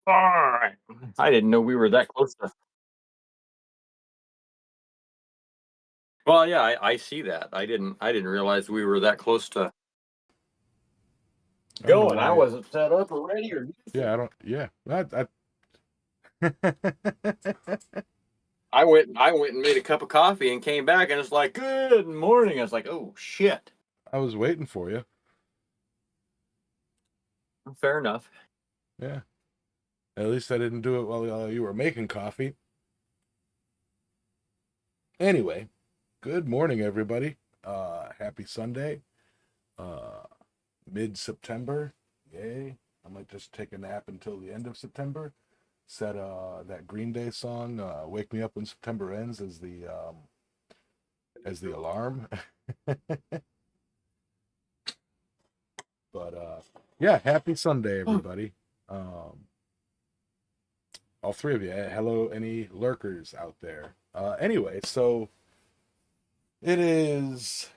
Alright. I didn't know we were that close to. Well, yeah, I see that. I didn't realize we were that close to I don't know going. I why. wasn't set up or ready or Yeah, I anything. don't. Yeah, I went and made a cup of coffee and came back and it's like, "Good morning." I was like, "Oh, shit." I was waiting for you. Fair enough. Yeah. At least I didn't do it while you were making coffee. Anyway, good morning, everybody. Happy Sunday. Uh, Mid-September. Yay. I might just take a nap until the end of September. Set that Green Day song, "Wake Me Up When September Ends," as the alarm. But yeah, happy Sunday, everybody. Um, all three of you. Hello, any lurkers out there? Anyway, so it is.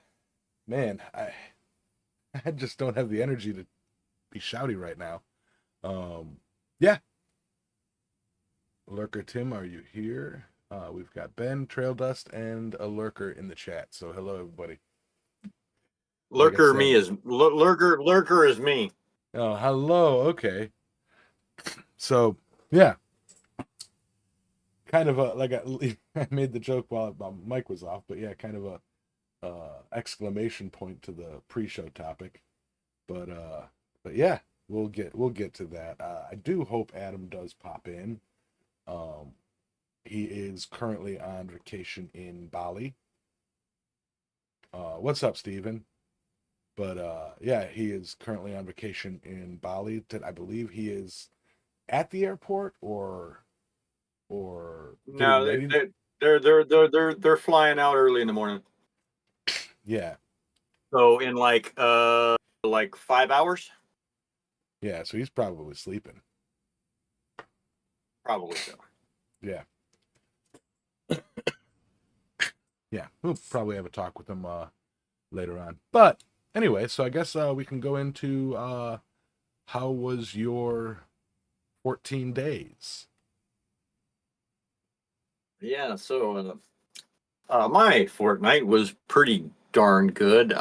Man, I just don't have the energy to be shouty right now. Yeah, lurker Tim, are you here? We've got Ben, Trail Dust, and a lurker in the chat. So hello, everybody. Like I said, Lurker is me. oh, hello. Okay, so yeah, kind of a like I made the joke while my mic was off, but yeah, kind of a exclamation point to the pre-show topic. But yeah, we'll get to that. I do hope Adam does pop in. Um, he is currently on vacation in Bali. What's up, Steven? But yeah, he is currently on vacation in Bali. I believe he is at the airport or getting No, ready. they're flying out early in the morning. Yeah, So in like 5 hours, yeah. So he's probably sleeping. probably so. Yeah, yeah. We'll probably have a talk with him later on. But anyway, so I guess we can go into how was your 14 days? Yeah, so my fortnight was pretty darn good.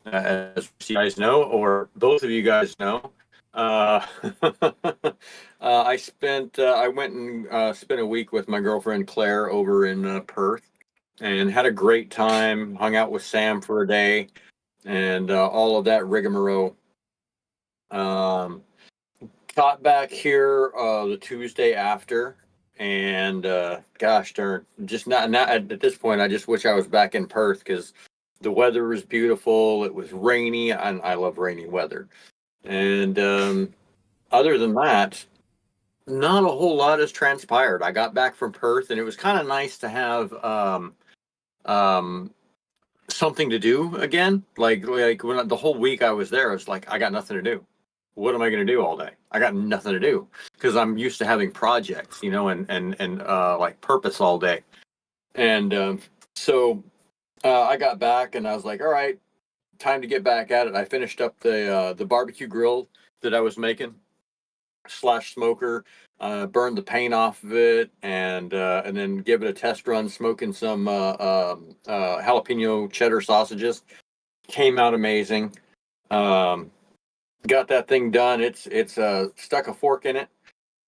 As you guys know, or both of you guys know, uh, I went and spent a week with my girlfriend Claire over in Perth, and had a great time. Hung out with Sam for a day, and all of that rigmarole. Um, Got back here the Tuesday after, and gosh darn, just not at this point. I just wish I was back in Perth because the weather was beautiful. It was rainy, and I love rainy weather. And other than that, not a whole lot has transpired. I got back from Perth, and it was kind of nice to have um, something to do again. Like when the whole week I was there, I was like, I got nothing to do. What am I going to do all day? I got nothing to do because I'm used to having projects, and like purpose all day. And so I got back and I was like, all right, time to get back at it. I finished up the barbecue grill that I was making slash smoker. Burned the paint off of it and then give it a test run, smoking some jalapeno cheddar sausages. Came out amazing. Um, got that thing done. It's stuck a fork in it,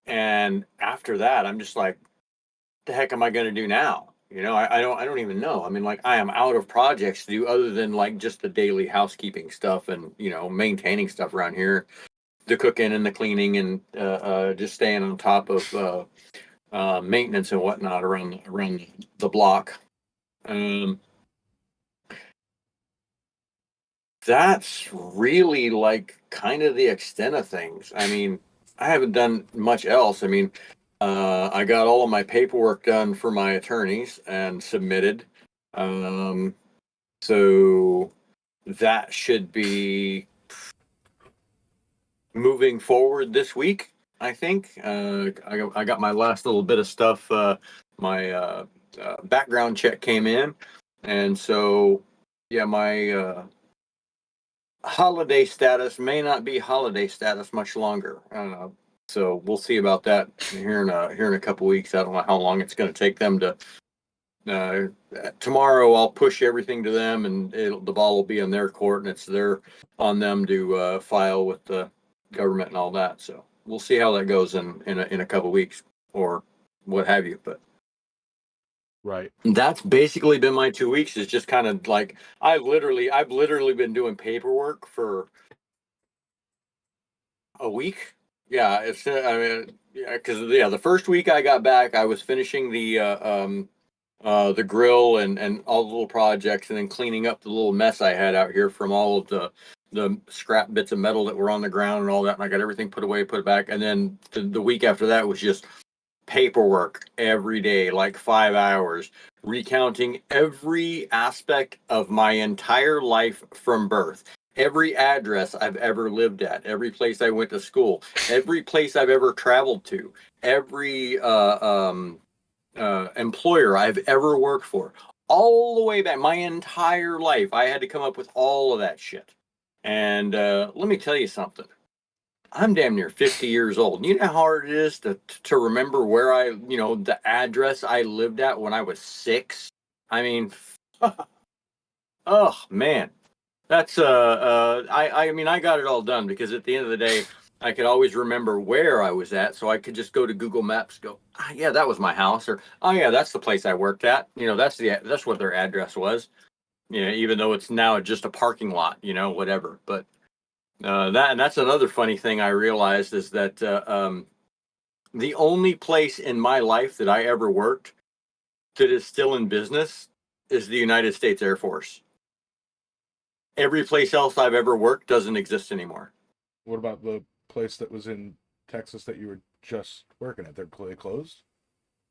and after that, I'm just like, the heck am I going to do now? I don't even know. I mean, like, I am out of projects to do other than like just the daily housekeeping stuff and maintaining stuff around here, the cooking and the cleaning and just staying on top of maintenance and whatnot around the block. Um, that's really like kind of the extent of things. I mean, I haven't done much else. I mean, I got all of my paperwork done for my attorneys and submitted. Um, so that should be moving forward this week, I think. I got my last little bit of stuff. My background check came in. And so, yeah, my holiday status may not be holiday status much longer. So we'll see about that here in a couple weeks. I don't know how long it's going to take them to. Uh, Tomorrow I'll push everything to them, and the ball will be in their court, and it's on them to file with the government and all that. So we'll see how that goes in a couple weeks or what have you. But Right. that's basically been my 2 weeks. Is just kind of like I've literally been doing paperwork for a week. Yeah, it's I mean, yeah, because the first week I got back, I was finishing the grill and all the little projects, and then cleaning up the little mess I had out here from all of the scrap bits of metal that were on the ground and all that. And I got everything put away, put it back, and then the week after that was just paperwork every day, like 5 hours, recounting every aspect of my entire life from birth. Every address I've ever lived at, every place I went to school, every place I've ever traveled to, every employer I've ever worked for, all the way back, my entire life. I had to come up with all of that shit. And let me tell you something. I'm damn near 50 years old. You know how hard it is to remember where the address I lived at when I was 6? I mean, oh man, that's I mean, I got it all done because at the end of the day, I could always remember where I was at, so I could just go to Google Maps, go, yeah, that was my house, or oh yeah, that's the place I worked at. That's what their address was. Even though it's now just a parking lot, whatever. But that's another funny thing I realized is that the only place in my life that I ever worked that is still in business is the United States Air Force. Every place else I've ever worked doesn't exist anymore. What about the place that was in Texas that you were just working at? They closed?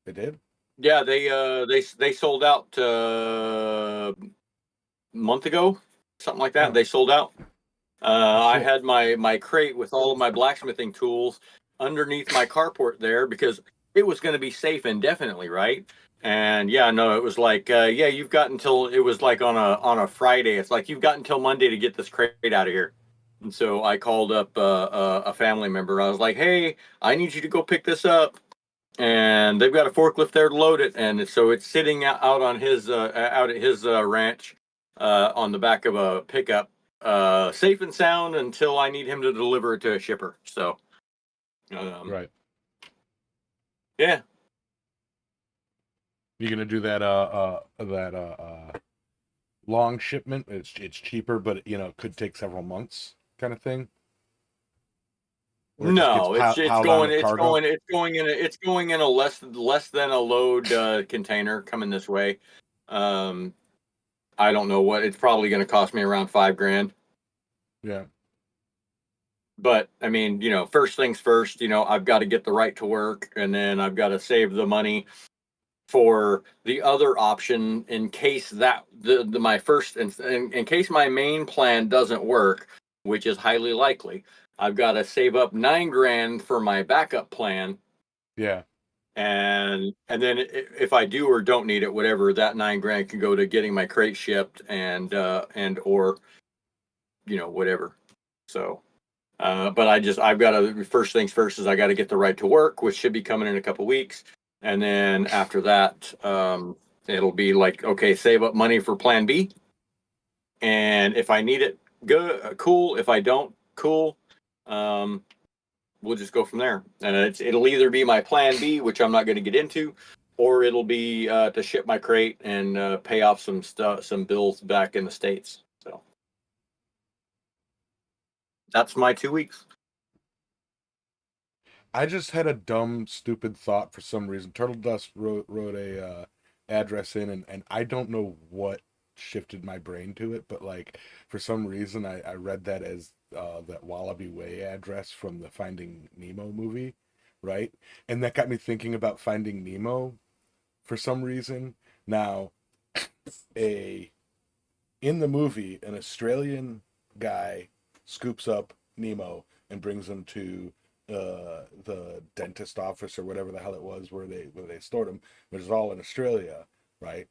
They did? Yeah, they sold out a month ago, something like that. Oh, They sold out. I shit. had my crate with all of my blacksmithing tools underneath my carport there because it was going to be safe indefinitely, right? And yeah, no, it was like, yeah, you've got until it was like on a Friday. It's like you've got until Monday to get this crate out of here. And so I called up a family member. I was like, hey, I need you to go pick this up. And they've got a forklift there to load it, and so it's sitting out on his out at his ranch on the back of a pickup, safe and sound until I need him to deliver it to a shipper. So, um, Right. yeah, You gonna do that long shipment? It's cheaper, but it could take several months kind of thing. Or it just gets no, it's piled on going with cargo. it's going in a less than a load container coming this way. Um, I don't know what it's probably going to cost me around 5 grand. Yeah. But I mean, first things first, I've got to get the right to work, and then I've got to save the money for the other option in case that the my first in case my main plan doesn't work, which is highly likely. I've got to save up 9 grand for my backup plan, Yeah. and then if I do or don't need it, whatever, that 9 grand can go to getting my crate shipped and or whatever. So but I've got to, first things first is I got to get the right to work, which should be coming in a couple weeks. And then after that, it'll be like, okay, save up money for plan B. And if I need it, good, cool. If I don't, cool. Um, we'll just go from there. And it'll either be my plan B, which I'm not going to get into, or it'll be to ship my crate and pay off some stuff, some bills back in the States. So that's my 2 weeks. I just had a dumb, stupid thought for some reason. Turtle Dust wrote a address in, and I don't know what shifted my brain to it, but like for some reason I read that as that Wallaby Way address from the Finding Nemo movie, right? And that got me thinking about Finding Nemo for some reason. Now, a in the movie, an Australian guy scoops up Nemo and brings him to the dentist office or whatever the hell it was where they stored him, which is all in Australia, right?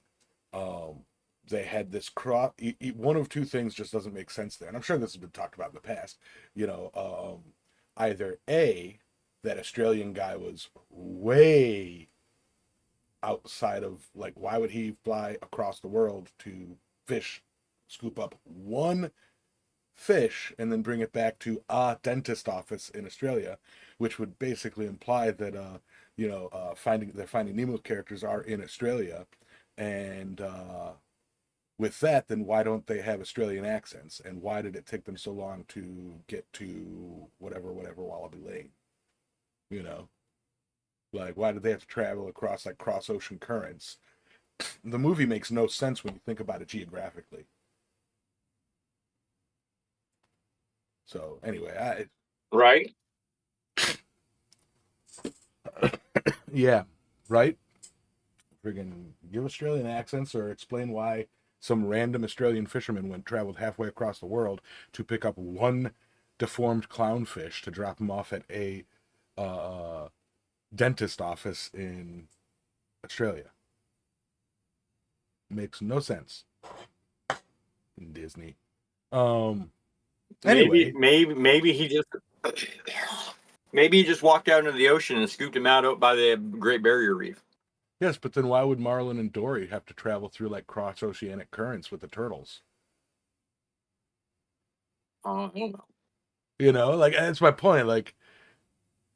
Um, they had this crop. One of two things just doesn't make sense there, and I'm sure this has been talked about in the past. You know, either A, that Australian guy was way outside of, like, why would he fly across the world to fish, scoop up one fish and then bring it back to a dentist office in Australia, which would basically imply that Finding Nemo characters are in Australia, and with that, then why don't they have Australian accents, and why did it take them so long to get to whatever Wallaby Lane? You know, like, why did they have to travel across, like, cross ocean currents? The movie makes no sense when you think about it geographically. So anyway, Right. yeah, right. Friggin' give Australian accents or explain why some random Australian fisherman traveled halfway across the world to pick up one deformed clownfish to drop him off at a uh, dentist office in Australia. Makes no sense. In Disney. Maybe Anyway, maybe he just maybe he just walked out into the ocean and scooped him out by the Great Barrier Reef. yes, but then why would Marlin and Dory have to travel through, like, cross oceanic currents with the turtles? I don't know. You know, like, that's my point. Like,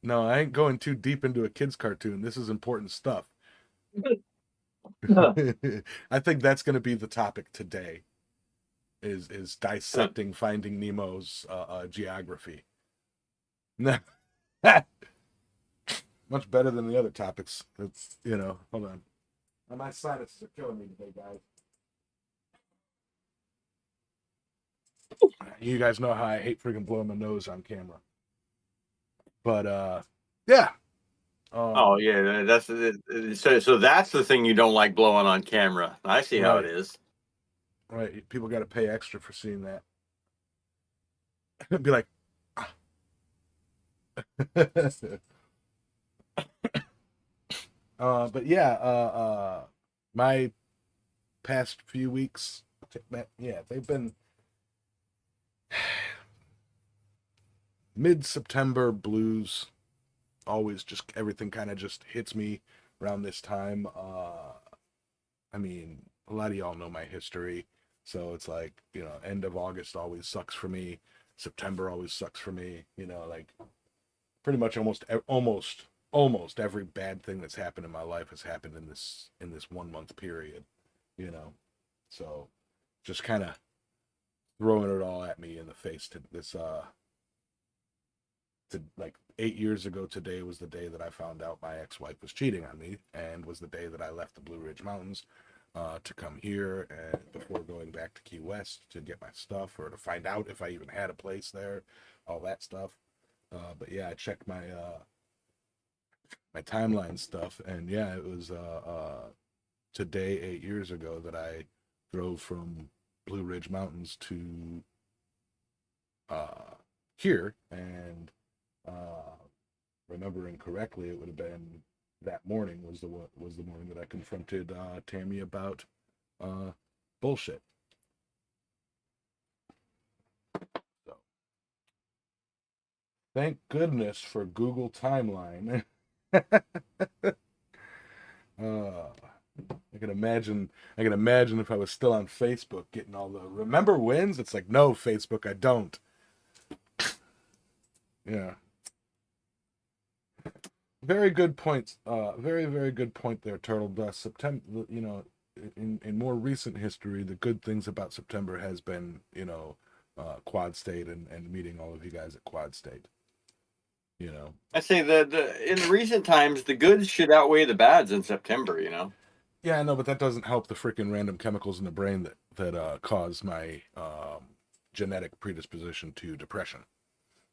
no, I ain't going too deep into a kid's cartoon. This is important stuff. I think that's going to be the topic today. Is dissecting Finding Nemo's geography. Much better than the other topics. It's, hold on. My sinuses are killing me today, guys. You guys know how I hate freaking blowing my nose on camera. But yeah. Oh yeah, that's so that's the thing you don't like blowing on camera. I see how it Right. is. Right. People got to pay extra for seeing that. Be like, ah. But yeah, my past few weeks, yeah, they've been mid-September blues. Always just everything kind of just hits me around this time. I mean, a lot of y'all know my history, so it's like, end of August always sucks for me. September always sucks for me. Like, pretty much almost every bad thing that's happened in my life has happened in this 1 month period. You know, so just kind of throwing it all at me in the face to this to like 8 years ago today was the day that I found out my ex-wife was cheating on me, and was the day that I left the Blue Ridge Mountains to come here, and before going back to Key West to get my stuff or to find out if I even had a place there, all that stuff. But yeah, I checked my timeline stuff, and yeah, it was today 8 years ago that I drove from Blue Ridge Mountains to here, and remembering correctly, it would have been that morning was the morning that I confronted Tammy about bullshit. So thank goodness for Google Timeline. I can imagine. I can imagine if I was still on Facebook, getting all the remember wins. It's like, no, Facebook, I don't. Yeah. Very good point. Very, very good point there, Turtle Dust. September, in more recent history, the good things about September has been, Quad State and meeting all of you guys at Quad State. I say the in recent times the goods should outweigh the bads in September. Yeah, I know, but that doesn't help the freaking random chemicals in the brain that cause my genetic predisposition to depression.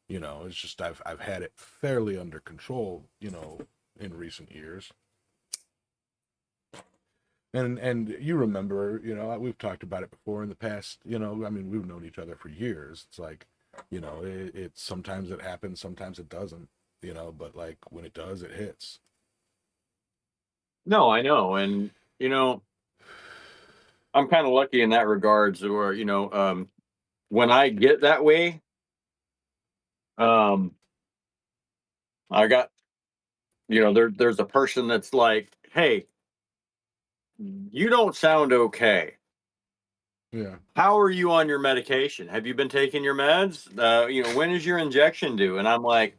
You know, it's just I've had it fairly under control, you know, in recent years. And you remember, you know, we've talked about it before in the past, you know, I mean, we've known each other for years. It's like, you know, it sometimes it happens, sometimes it doesn't, you know, but like when it does, it hits. No, I know, and you know, I'm kind of lucky in that regards, where when I get that way, um, I got there's a person that's like, "Hey, you don't sound okay. Yeah. How are you on your medication? Have you been taking your meds? When is your injection due?" And I'm like,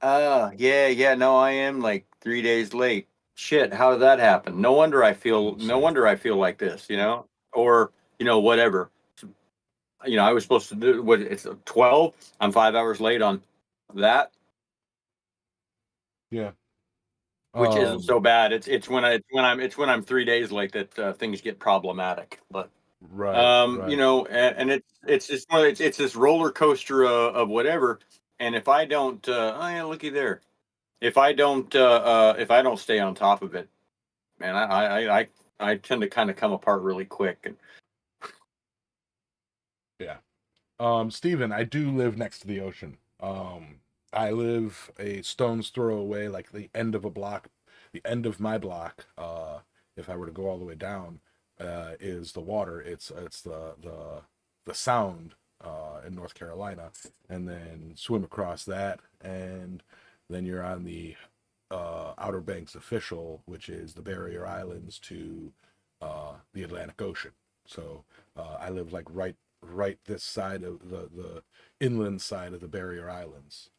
yeah, yeah, no, I am like 3 days late. Shit, how did that happen? No Same. wonder I feel like this, or whatever. I was supposed to do what it's 12. I'm 5 hours late on that, Yeah. which isn't Um, so bad. It's when I'm 3 days late that things get problematic. But right, right. and it's this roller coaster of whatever. And if I don't, oh yeah, looky there. If I don't stay on top of it, man, I tend to kind of come apart really quick. And Yeah. Steven, I do live next to the ocean. I live a stone's throw away, like the end of a block, the end of my block. If I were to go all the way down, is the water. It's the Sound in North Carolina, and then swim across that, and then you're on the Outer Banks official, which is the Barrier Islands to the Atlantic Ocean. So I live like right this side of the inland side of the Barrier Islands.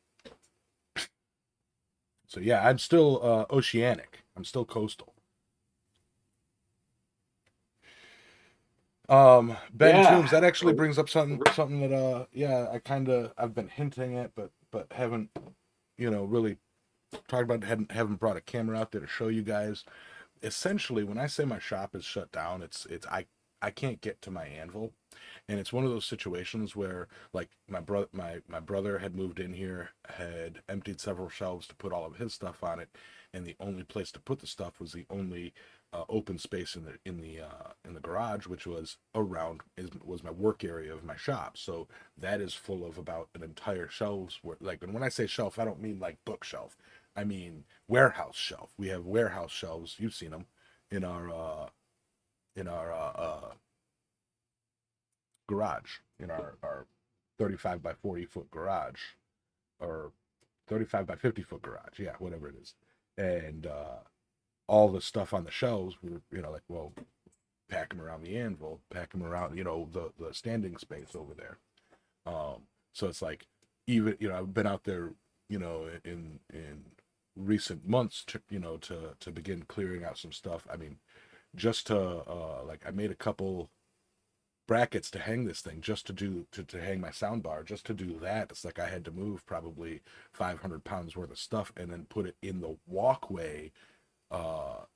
So yeah, I'm still oceanic. I'm still coastal. Ben Toombs, yeah, that actually brings up something that yeah, I've been hinting at, but haven't, you know, really talked about, haven't brought a camera out there to show you guys. Essentially, when I say my shop is shut down, it's I can't get to my anvil, and it's one of those situations where like my brother had moved in here, had emptied several shelves to put all of his stuff on it, and the only place to put the stuff was the only open space in the garage, which was was my work area of my shop. So that is full of about an entire shelves where, like, and when I say shelf, I don't mean like bookshelf. I mean warehouse shelf. We have warehouse shelves. You've seen them in our garage, in our 35 by 40 foot garage, or 35 by 50 foot garage. Yeah, whatever it is. And all the stuff on the shelves were, you know, like, well, pack them around the anvil, pack them around, you know, the standing space over there. So it's like, even, you know, I've been out there, you know, in recent months to, you know, to begin clearing out some stuff. I mean, just to like, I made a couple brackets to hang this thing, just to do to hang my sound bar. Just to do that, it's like I had to move probably 500 pounds worth of stuff and then put it in the walkway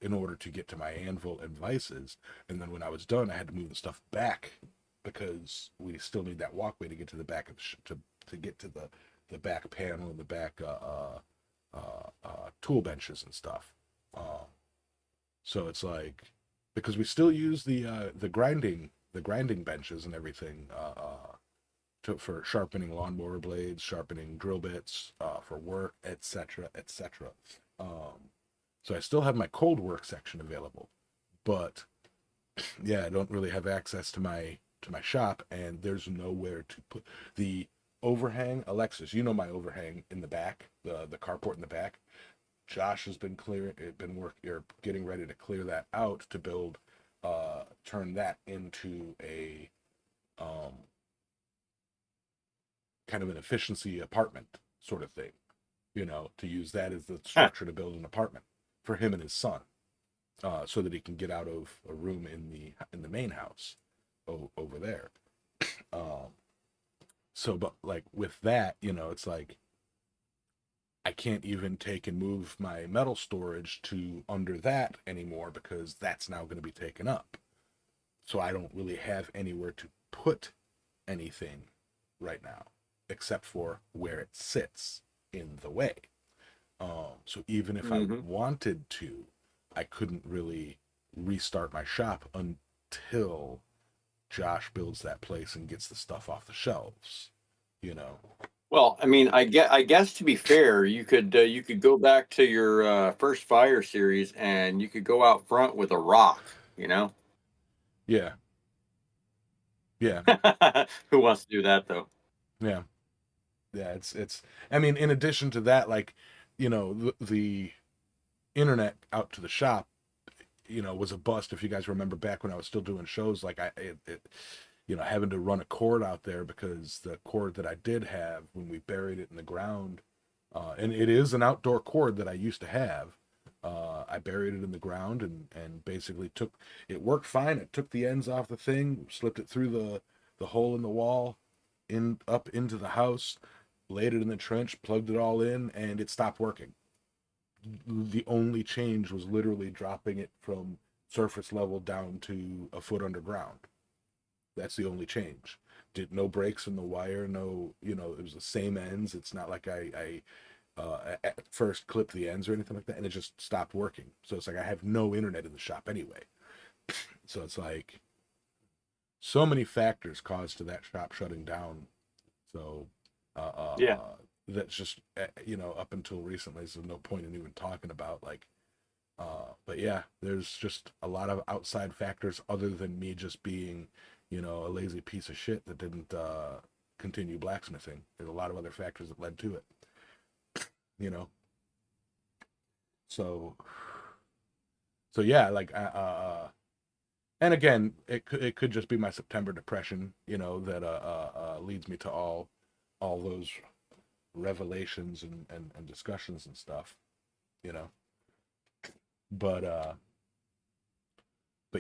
in order to get to my anvil and vices. And then when I was done, I had to move the stuff back because we still need that walkway to get to the back of to get to the back panel and the back tool benches and stuff. So it's like, because we still use the grinding benches and everything for sharpening lawnmower blades, sharpening drill bits, for work, etc., etc. So I still have my cold work section available, but yeah, I don't really have access to my shop, and there's nowhere to put the overhang. Alexis, you know my overhang in the back, the carport in the back. Josh has been or getting ready to clear that out to build, turn that into a um, kind of an efficiency apartment sort of thing, you know, to use that as the huh, structure to build an apartment for him and his son, so that he can get out of a room in the main house over there. Um, so, but like with that, you know, it's like I can't even take and move my metal storage to under that anymore because that's now going to be taken up. So I don't really have anywhere to put anything right now. except for where it sits in the way. So even if I Mm-hmm. wanted to, I couldn't really restart my shop until Josh builds that place and gets the stuff off the shelves. You know. Well, I mean, I guess to be fair, you could go back to your first fire series and you could go out front with a rock, you know? Yeah. Yeah. Who wants to do that though? Yeah. Yeah. It's. I mean, in addition to that, like, the internet out to the shop, was a bust. If you guys remember back when I was still doing shows, like having to run a cord out there because the cord that I did have when we buried it in the ground, and it is an outdoor cord that I used to have. I buried it in the ground and basically took it worked fine. I took the ends off the thing, slipped it through the hole in the wall, in up into the house, laid it in the trench, plugged it all in, and it stopped working. The only change was literally dropping it from surface level down to a foot underground. That's the only change. Did no breaks in the wire, no, it was the same ends. It's not like I at first clipped the ends or anything like that, and it just stopped working. So it's like I have no internet in the shop anyway. So it's like so many factors caused to that shop shutting down. So Yeah. that's just up until recently, so no point in even talking about like. But yeah, there's just a lot of outside factors other than me just being, a lazy piece of shit that didn't continue blacksmithing. There's a lot of other factors that led to it. You know, so yeah, like and again, it could just be my September depression, that leads me to all those revelations and discussions and stuff, you know. But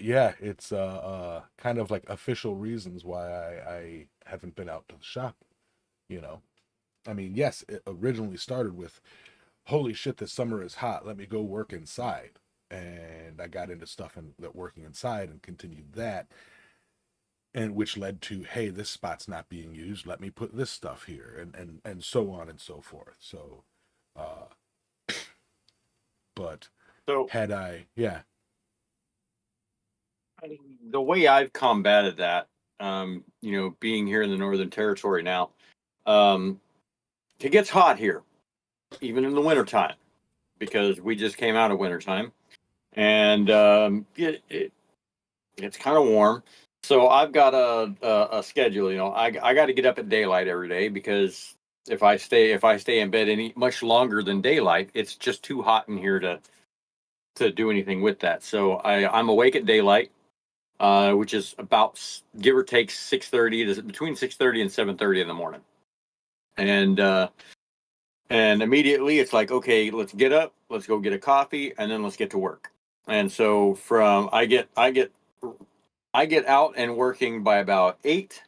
yeah, it's kind of like official reasons why I haven't been out to the shop, you know. I mean, yes, it originally started with, holy shit, this summer is hot. Let me go work inside. And I got into stuff that working inside and continued that, and which led to, hey, this spot's not being used. Let me put this stuff here, and so on and so forth. So, uh, but So had I, yeah, the way I've combated that, being here in the Northern Territory now, um, it gets hot here, even in the wintertime, because we just came out of wintertime. And it's kind of warm. So I've got a schedule. I got to get up at daylight every day because if I stay in bed any much longer than daylight, it's just too hot in here to do anything with that. So I'm awake at daylight, which is about give or take 6:30 to between 6:30 and 7:30 in the morning, and immediately it's like, okay, let's get up, let's go get a coffee, and then let's get to work. And so from I get out and working by about 8,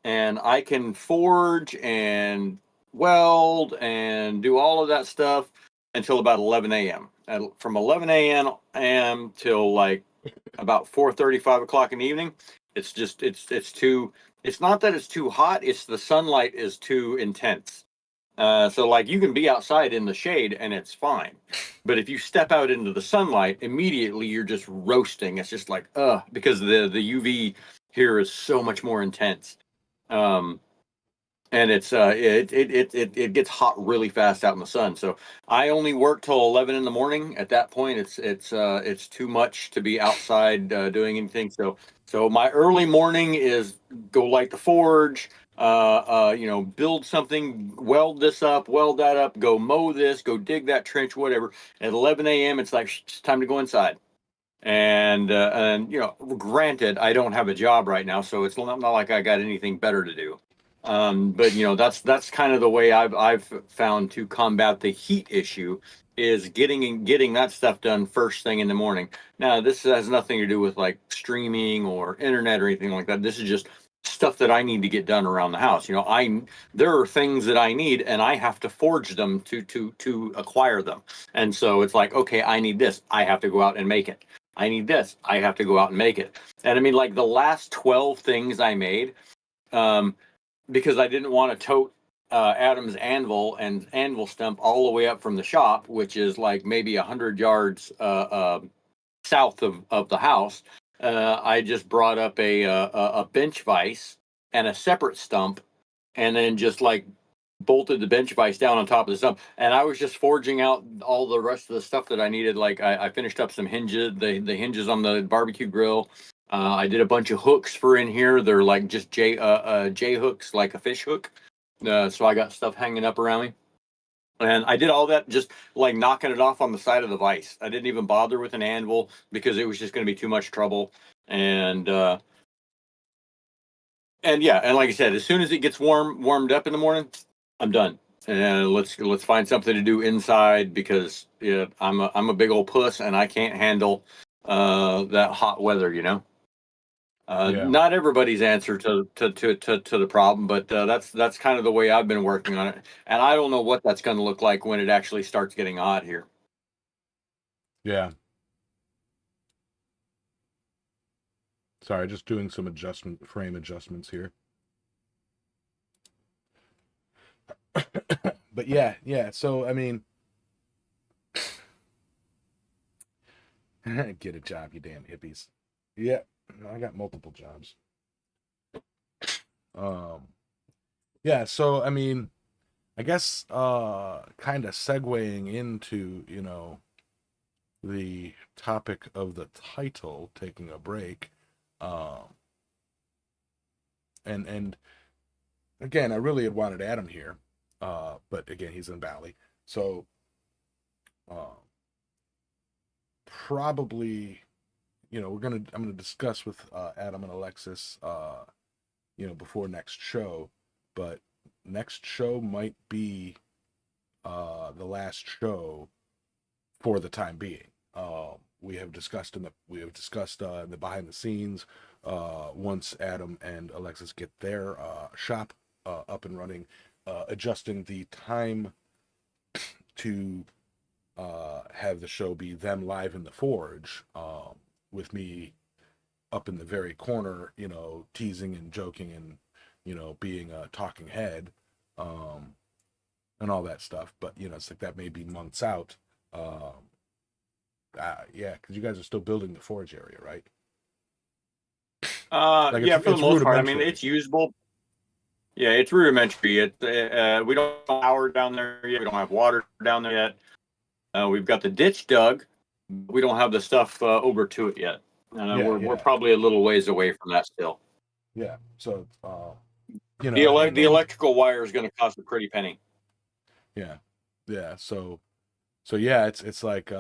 and I can forge and weld and do all of that stuff until about 11 a.m. From 11 a.m. till like about 4:30, 5 o'clock in the evening, it's too. It's not that it's too hot; it's the sunlight is too intense. So like you can be outside in the shade and it's fine. But if you step out into the sunlight, immediately you're just roasting. It's just like, because the UV here is so much more intense. Um, and it gets hot really fast out in the sun. So I only work till 11 in the morning. At that point, it's too much to be outside doing anything. So my early morning is go light the forge, build something, weld this up, weld that up, go mow this, go dig that trench, whatever. At 11 a.m., it's like it's time to go inside. And granted, I don't have a job right now, so it's not like I got anything better to do. But that's kind of the way I've found to combat the heat issue is getting that stuff done first thing in the morning. Now, this has nothing to do with like streaming or internet or anything like that. This is just stuff that I need to get done around the house. There are things that I need and I have to forge them to acquire them. And so it's like, okay, I need this. I have to go out and make it. I need this. I have to go out and make it. And I mean, like the last 12 things I made, um, because I didn't want to tote Adam's anvil and anvil stump all the way up from the shop, which is like maybe 100 yards south of the house. I just brought up a bench vise and a separate stump, and then just like bolted the bench vise down on top of the stump. And I was just forging out all the rest of the stuff that I needed. Like I finished up some hinges, the hinges on the barbecue grill. I did a bunch of hooks for in here. They're like just J hooks, like a fish hook. So I got stuff hanging up around me. And I did all that just like knocking it off on the side of the vise. I didn't even bother with an anvil because it was just going to be too much trouble. And yeah, and like I said, as soon as it gets warmed up in the morning, I'm done. And let's find something to do inside because yeah, I'm a big old puss and I can't handle that hot weather. Yeah. Not everybody's answer to the problem, but that's kind of the way I've been working on it. And I don't know what that's going to look like when it actually starts getting hot here. Yeah. Sorry, just doing some frame adjustments here. But yeah. So I mean, get a job, you damn hippies. Yeah, I got multiple jobs. Um, yeah. So I mean, I guess kind of segueing into the topic of the title, taking a break. Um, and again, I really had wanted Adam here, but again, he's in Bali, so uh, probably I'm gonna discuss with Adam and Alexis before next show, but next show might be the last show for the time being. We have discussed in the behind the scenes. Once Adam and Alexis get their shop up and running, adjusting the time to have the show be them live in the forge, with me up in the very corner, teasing and joking and being a talking head, um, and all that stuff. But it's like that may be months out. Yeah, because you guys are still building the forge area, right? Like Yeah, for the it's most part, I mean, rudimentary. it's usable. Yeah, it's rudimentary. We don't have power down there yet. We don't have water down there yet. We've got the ditch dug. We don't have the stuff over to it yet. Yeah, We're yeah, probably a little ways away from that still. yeah. So, The and electrical wire is going to cost a pretty penny. yeah, yeah. So yeah, it's like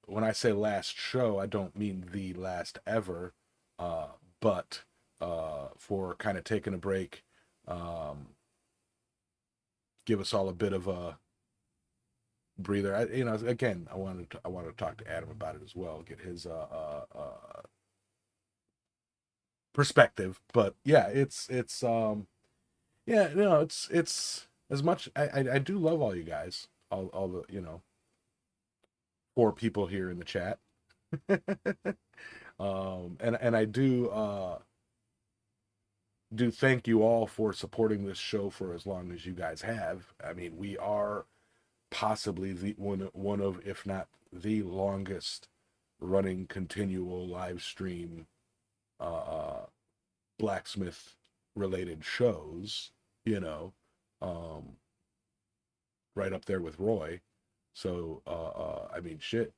when I say last show, I don't mean the last ever, but for kind of taking a break, um, give us all a bit of a breather. Again, I wanted to talk to Adam about it as well, get his perspective. But yeah, it's yeah, it's as much I do love all you guys, all the 4 people here in the chat. And I do thank you all for supporting this show for as long as you guys have. I mean, we are possibly the one of, if not the longest running continual live stream blacksmith related shows, you know, um, right up there with Roy. So, I mean, shit,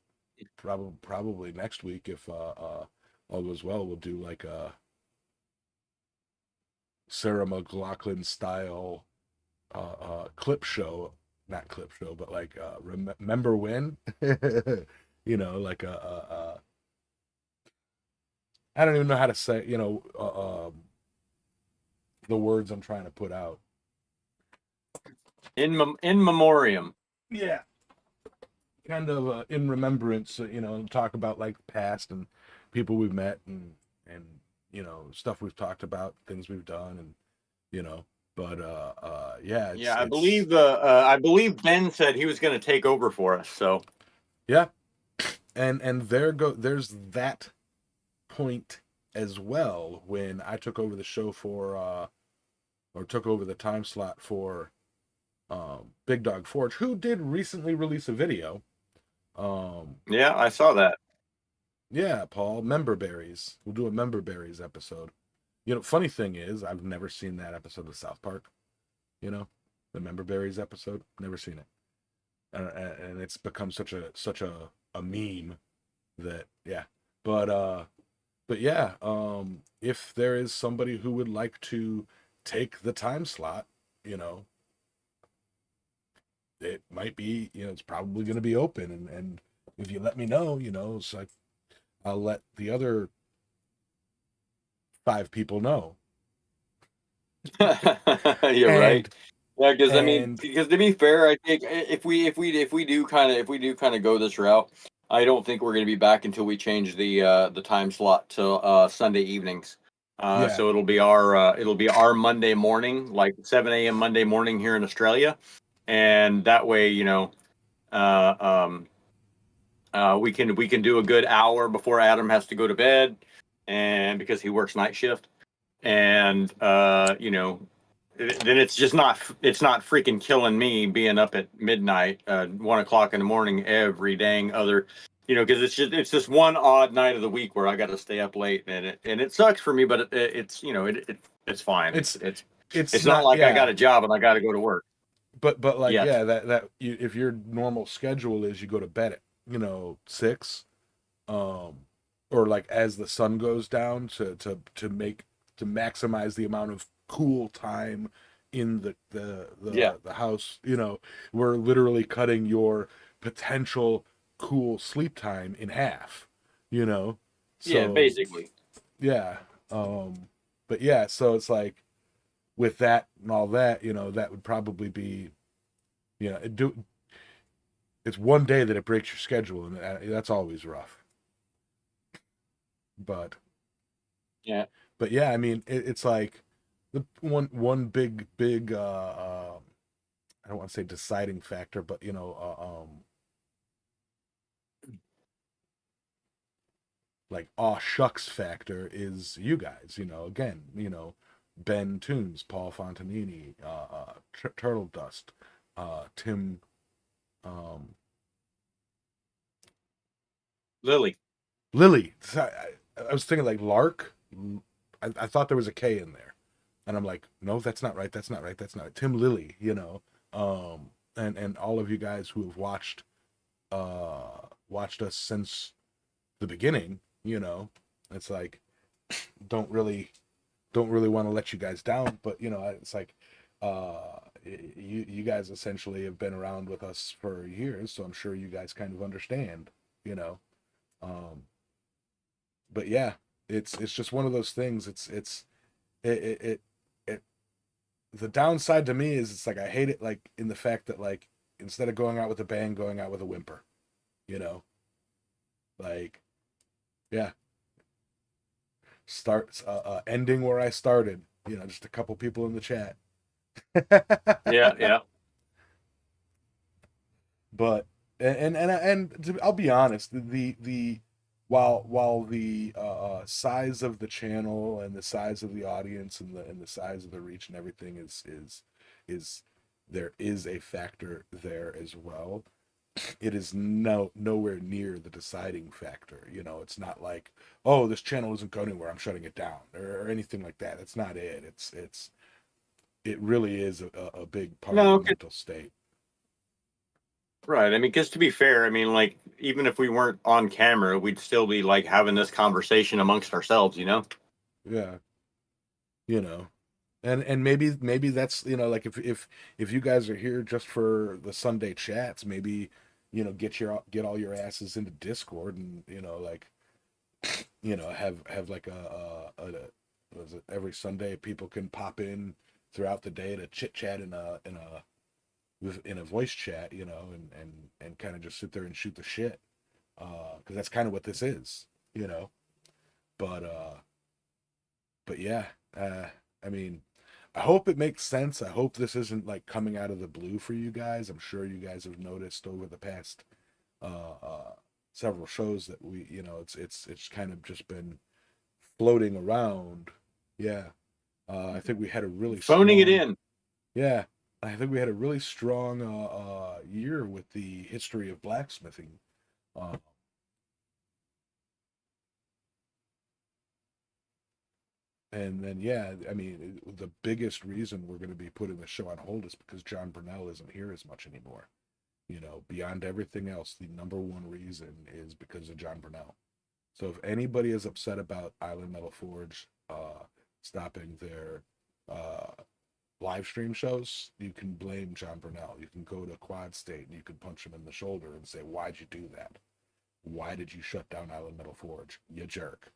probably next week, if all goes well, we'll do like a Sarah McLachlan style clip show, not clip show, but like remember when, like I don't even know how to say, the words I'm trying to put out. In memoriam. Yeah, kind of in remembrance, talk about like the past and people we've met and stuff we've talked about, things we've done, and but yeah, Yeah, it's I believe Ben said he was going to take over for us. So yeah, and there's that point as well when I took over the show for or took over the time slot for Big Dog Forge, who did recently release a video. Yeah, I saw that. Yeah, Paul, member berries. We'll do a member berries episode. You know, funny thing is, I've never seen that episode of South Park. You know, the member berries episode. Never seen it, and it's become such a meme that yeah. But but yeah, if there is somebody who would like to take the time slot, you know, it might be, you know, it's probably going to be open, and if you let me know, you know, it's like I'll let the other 5 people know. You're right. And Yeah, because I mean, and because to be fair, I think if we do kind of go this route, I don't think we're going to be back until we change the time slot to Sunday evenings. yeah, So it'll be our Monday morning, like 7 a.m. Monday morning here in Australia, and that way, you know, uh, um, we can do a good hour before Adam has to go to bed, and because he works night shift, and you know, then it's not freaking killing me being up at midnight, 1 o'clock in the morning every dang other, you know, because it's just one odd night of the week where I got to stay up late, and it sucks for me, but it's you know it's fine. it's It's not not, like I got yeah, a job and I got to go to work but like, yet. yeah, that you, if your normal schedule is you go to bed at, you know, 6, um or like as the sun goes down to make to maximize the amount of cool time in Yeah, the house, you know, we're literally cutting your potential cool sleep time in half, you know. yeah, So basically. yeah, um but yeah, so it's like with that and all that, you know, that would probably be, you know, it's one day that it breaks your schedule, and that's always rough. But Yeah. yeah, I mean, it's like the one big I don't want to say deciding factor, but you know, like aw shucks factor is you guys. You know, again, you know, Ben Toons, Paul Fontanini, Turtle Dust, Tim, um, Lily. Lily. I was thinking like Lark. I thought there was a K in there, and I'm like, no, that's not right. That's not right. That's not right. Tim Lilly, you know, and all of you guys who have watched us since the beginning, you know, it's like don't really want to let you guys down, but you know, it's like you guys essentially have been around with us for years, so I'm sure you guys kind of understand, you know. Um, but yeah, it's just one of those things. It it, it it the downside to me is it's like I hate it, like in the fact that like instead of going out with a bang, going out with a whimper, you know, like yeah, starts ending where I started, you know, just a couple people in the chat. Yeah, yeah. But I'll be honest, the while the size of the channel and the size of the audience and the size of the reach and everything is there is a factor there as well. It is nowhere near the deciding factor. You know, it's not like, oh, this channel isn't going anywhere, I'm shutting it down, or anything like that. That's not it. It really is a big part of the No, mental state. right. I mean, because to be fair, I mean, like, even if we weren't on camera, we'd still be like having this conversation amongst ourselves, you know? Yeah, you know, and maybe that's, you know, like if you guys are here just for the Sunday chats, maybe, you know, get all your asses into Discord, and you know, like, you know, have like was it every Sunday people can pop in throughout the day to chit chat in a voice chat, you know, and kind of just sit there and shoot the shit, because that's kind of what this is, you know. But yeah, uh, I mean, I hope it makes sense. I hope this isn't like coming out of the blue for you guys. I'm sure you guys have noticed over the past uh, uh, several shows that you know, it's kind of just been floating around. Yeah. I think we had a really Phoning it strong, in. yeah, I think we had a really strong year with the history of blacksmithing. Uh, and then, yeah, I mean, the biggest reason we're going to be putting the show on hold is because John Burnell isn't here as much anymore. You know, beyond everything else, the number one reason is because of John Burnell. So if anybody is upset about Island Metal Forge stopping their uh, live stream shows, you can blame John Burnell. You can go to Quad State and you can punch him in the shoulder and say, "Why'd you do that? Why did you shut down Island Metal Forge? You jerk."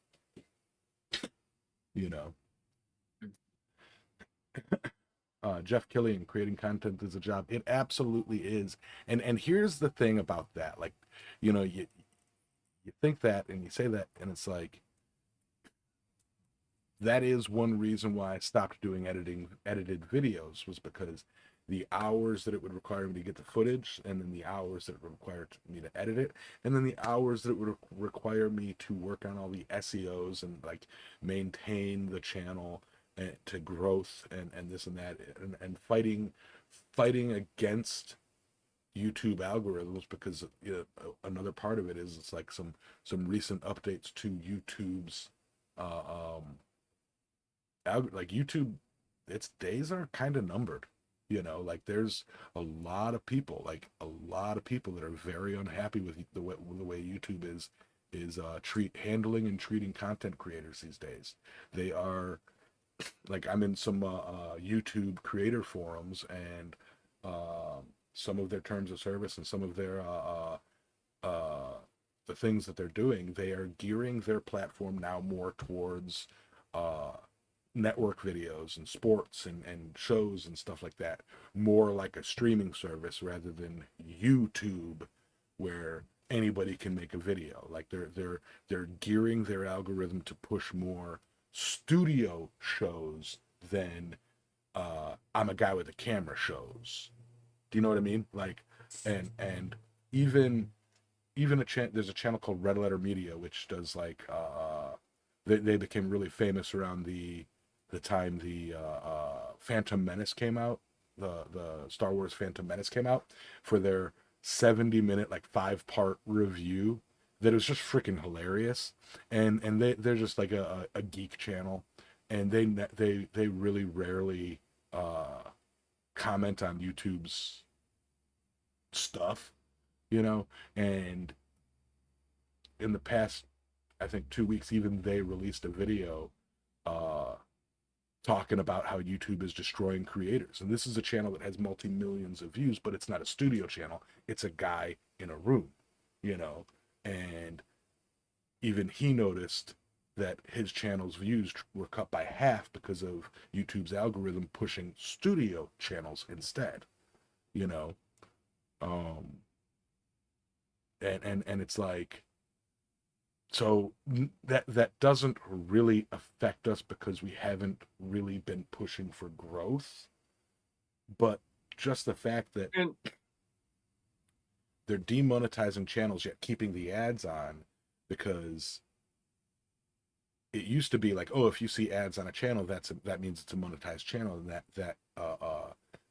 You know, Jeff Killian, creating content is a job. It absolutely is. And here's the thing about that. Like, you know, you think that and you say that, and it's like, that is one reason why I stopped doing edited videos, was because the hours that it would require me to get the footage, and then the hours that it would require me to edit it, and then the hours that it would require me to work on all the SEOs and like maintain the channel and to growth and this and that, and fighting against YouTube algorithms, because you know, another part of it is it's like some recent updates to YouTube's like YouTube, its days are kind of numbered. You know, like there's a lot of people that are very unhappy with the way YouTube is handling and treating content creators these days. They are, like, I'm in some YouTube creator forums, and some of their terms of service and some of their uh, the things that they're doing, they are gearing their platform now more towards uh, network videos and sports and shows and stuff like that, more like a streaming service rather than YouTube, where anybody can make a video. Like they're gearing their algorithm to push more studio shows than I'm a guy with a camera shows. Do you know what I mean? Like, and even there's a channel called Red Letter Media, which does like they became really famous around the time the Phantom Menace came out, the Star Wars Phantom Menace came out, for their 70-minute like 5-part review that was just freaking hilarious. And they're just like a geek channel, and they really rarely comment on YouTube's stuff, you know. And in the past, I think 2 weeks, even they released a video uh talking about how YouTube is destroying creators. And this is a channel that has multi-millions of views, but it's not a studio channel. It's a guy in a room, you know. And even he noticed that his channel's views were cut by half because of YouTube's algorithm pushing studio channels instead, you know. Um and it's like, so that doesn't really affect us because we haven't really been pushing for growth, but just the fact that And they're demonetizing channels yet keeping the ads on, because it used to be like, oh, if you see ads on a channel, that means it's a monetized channel, and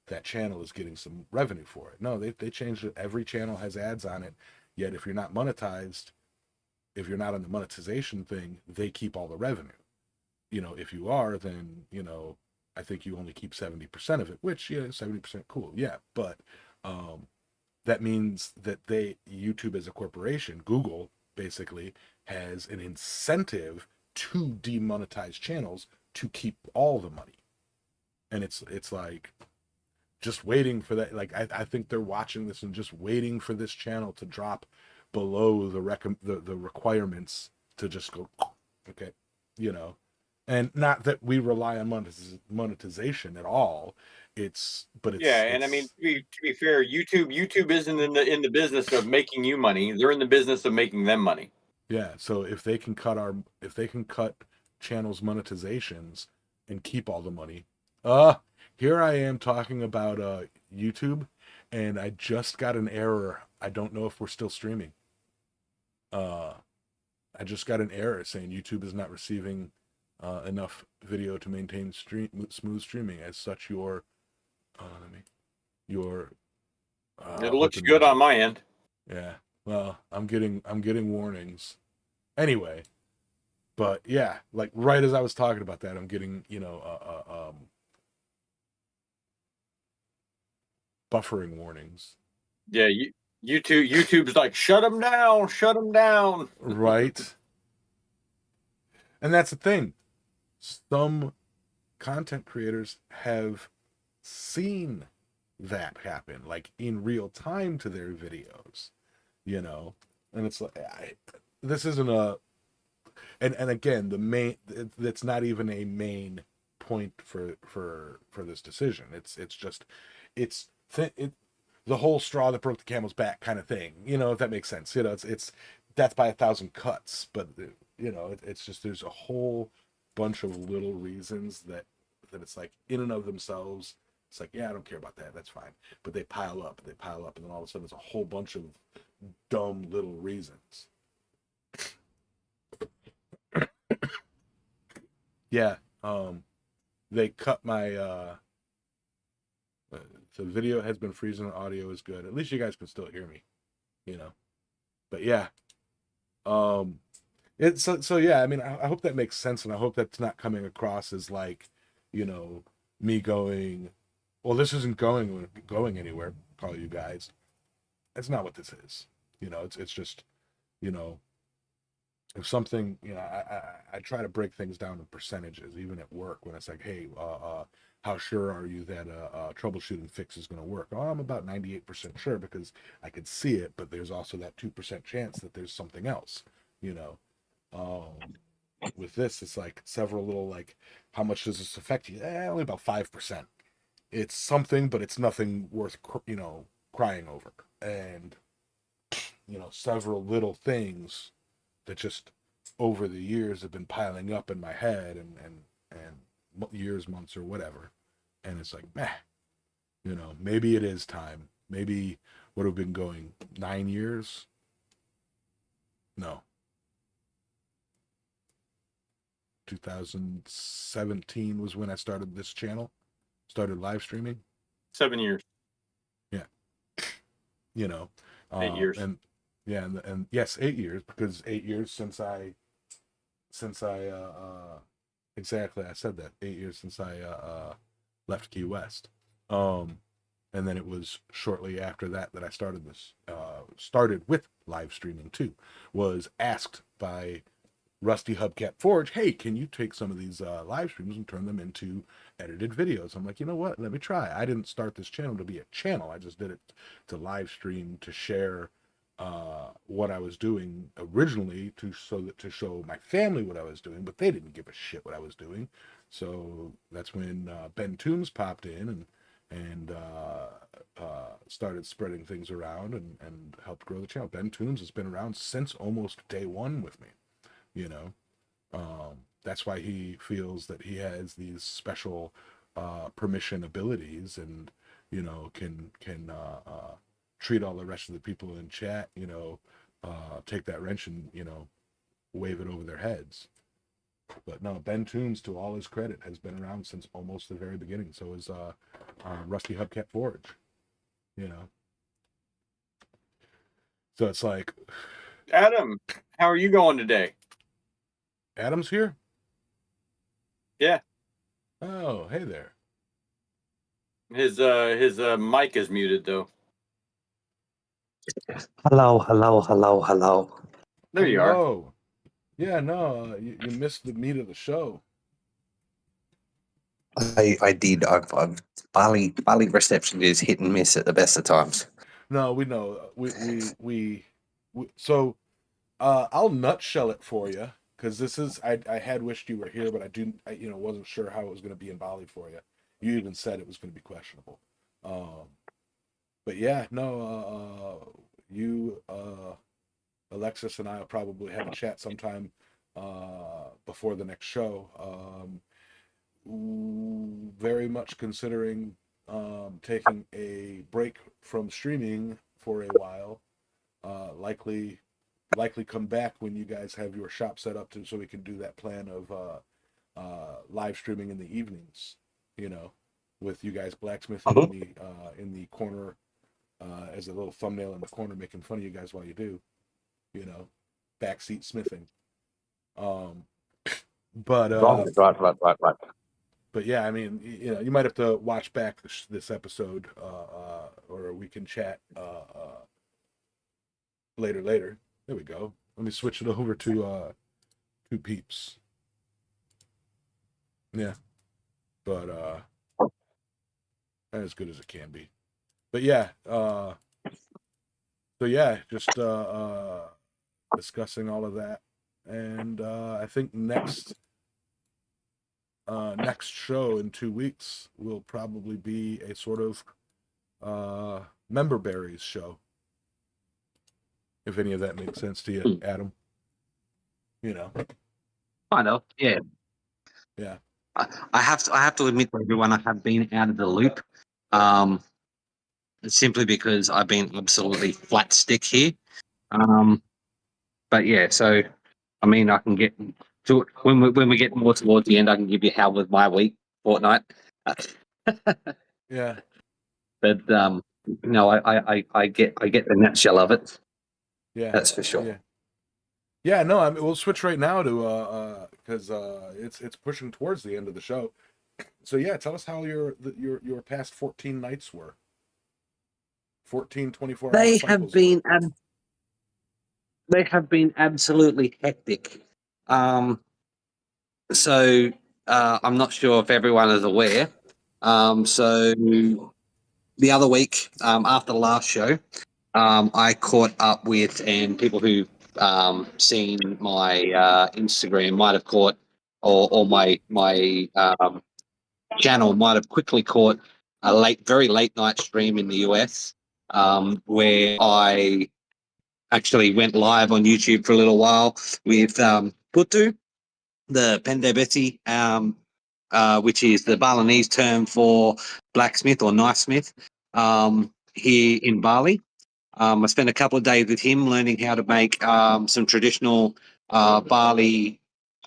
that channel is getting some revenue for it. No, they changed it. Every channel has ads on it, yet if you're not monetized, if you're not on the monetization thing, they keep all the revenue. You know, if you are, then, you know, I think you only keep 70% of it, which, yeah, 70% cool. Yeah. But um, that means that YouTube as a corporation, Google basically, has an incentive to demonetize channels to keep all the money. And it's like, just waiting for that. Like, I think they're watching this and just waiting for this channel to drop below the requirements to just go, okay, you know. And not that we rely on monetization at all. yeah, and I mean, It's to be fair, YouTube isn't in the business of making you money. They're in the business of making them money. Yeah. So if they can cut channels monetizations and keep all the money, here I am talking about YouTube, and I just got an error. I don't know if we're still streaming. uh I just got an error saying YouTube is not receiving enough video to maintain smooth streaming. As such, your It looks open good music. on my end. Yeah. Well, I'm getting warnings. Anyway, but yeah, like right as I was talking about that, I'm getting buffering warnings. Yeah, YouTube's like shut them down, shut them down. Right. And that's the thing. Some content creators have seen that happen, like in real time to their videos, and it's like this isn't a and again the main that's not even a main point for this decision. It's just it the whole straw that broke the camel's back kind of thing, if that makes sense. It's death by a thousand cuts, but it's just there's a whole bunch of little reasons that it's like in and of themselves it's like, yeah, I don't care about that, that's fine, but they pile up, and then all of a sudden there's a whole bunch of dumb little reasons. Yeah. They cut my the video has been freezing, audio is good, at least you guys can still hear me, but yeah. It's so yeah, I mean, I hope that makes sense, and I hope that's not coming across as like, me going, well, this isn't going anywhere, call you guys. That's not what this is. It's just, you know, if something, I try to break things down in percentages, even at work, when it's like, hey, how sure are you that a troubleshooting fix is going to work? Oh, I'm about 98% sure because I could see it, but there's also that 2% chance that there's something else, you know. Um, with this, it's like several little, like, how much does this affect you? Only about 5%. It's something, but it's nothing worth, crying over. And, several little things that just over the years have been piling up in my head and years, months, or whatever. And it's like, meh, maybe it is time. Maybe what have been going 9 years? No, 2017 was when I started this channel, started live streaming. 7 years, Yeah, you know, 8 years. and yeah, and yes, 8 years, because 8 years since I exactly, I said that 8 years since I left Key West. Um, and then it was shortly after that that I started this. Started with live streaming too. Was asked by Rusty Hubcat Forge, hey, can you take some of these live streams and turn them into edited videos? I'm like, you know what? Let me try. I didn't start this channel to be a channel. I just did it to live stream, to share what I was doing originally, to show my family what I was doing, but they didn't give a shit what I was doing. So that's when Ben Toombs popped in and started spreading things around and helped grow the channel. Ben Toombs has been around since almost day one with me. you know that's why he feels that he has these special permission abilities, and can treat all the rest of the people in chat, take that wrench and wave it over their heads. But no, Ben Toombs, to all his credit, has been around since almost the very beginning. So is Rusty Hubcat Forge. you know so it's like, Adam, how are you going today? Adam's here. Yeah, Oh, hey there. his mic is muted though. Hello, hello, hello, hello. There you are. Hello. Yeah, no, you missed the meat of the show. I did. I've Bali reception is hit and miss at the best of times. No, we know. We so I'll nutshell it for you, because this is, I had wished you were here, but I wasn't sure how it was going to be in Bali for you. You even said it was going to be questionable. But yeah, no, you, Alexis, and I will probably have a chat sometime before the next show. Very much considering taking a break from streaming for a while. Likely come back when you guys have your shop set up, so we can do that plan of live streaming in the evenings, you know, with you guys blacksmithing Mhm. in the corner as a little thumbnail in the corner, making fun of you guys while you do, you know, backseat smithing. Um, but Right. but yeah, I mean, you know, you might have to watch back this episode, or we can chat later. There we go. Let me switch it over to Peeps. Yeah, but as good as it can be. But yeah, so yeah, just discussing all of that, and I think next show in 2 weeks will probably be a sort of member berries show, if any of that makes sense to you, Adam. You know, Kind of, yeah. yeah, I have to admit to everyone, I have been out of the loop, simply because I've been absolutely flat stick here. But yeah, so I mean, I can get to it when we get more towards the end. I can give you how was my week, fortnight. yeah, But no, I get the nutshell of it. yeah, That's for sure. yeah. No, I mean, we'll switch right now to because it's pushing towards the end of the show. So yeah, tell us how your past 14 nights were. 14 24-hour They cycles. they have been absolutely hectic. So I'm not sure if everyone is aware. So the other week, after the last show, I caught up with, and people who seen my Instagram might have caught, or my channel might have quickly caught a very late night stream in the US, where I actually went live on YouTube for a little while with Putu, the Pendebeti, which is the Balinese term for blacksmith or knifesmith, here in Bali. I spent a couple of days with him learning how to make some traditional Balinese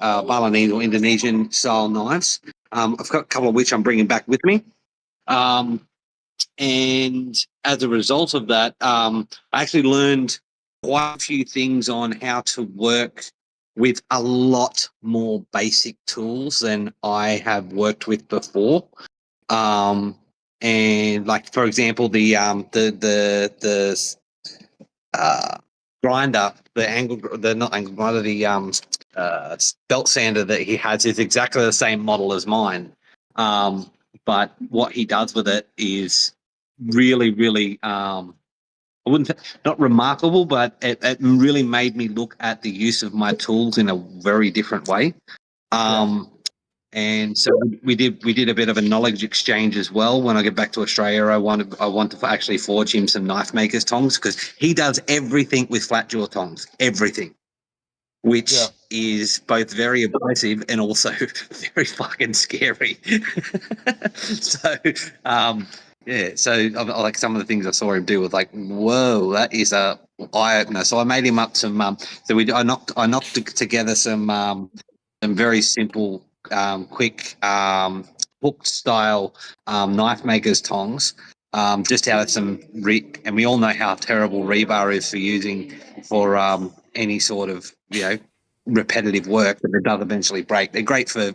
or Indonesian style knives. I've got a couple of which I'm bringing back with me. And as a result of that, I actually learned quite a few things on how to work with a lot more basic tools than I have worked with before. And like, for example, the grinder, not angle grinder, the belt sander that he has is exactly the same model as mine. But what he does with it is really, I wouldn't not remarkable, but it really made me look at the use of my tools in a very different way. And so we did a bit of a knowledge exchange as well. When I get back to Australia, I want to actually forge him some knife maker's tongs, because he does everything with flat jaw tongs, everything, which is both very impressive and also very fucking scary. So yeah, so like some of the things I saw him do was like, whoa, that is a eye opener. So I made him up some. I knocked together some very simple, quick, hooked style knife maker's tongs. Just out of some and we all know how terrible rebar is for any sort of repetitive work, but it does eventually break. They're great for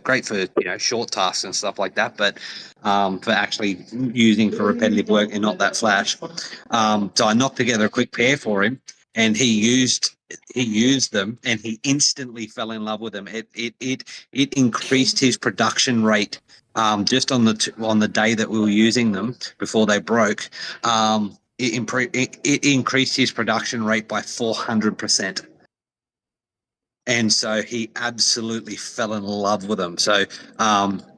short tasks and stuff like that, but for actually using for repetitive work and not that flash. So I knocked together a quick pair for him, and he used them, and he instantly fell in love with them. It increased his production rate just on the day that we were using them before they broke. It increased his production rate by 400%. And so he absolutely fell in love with them. So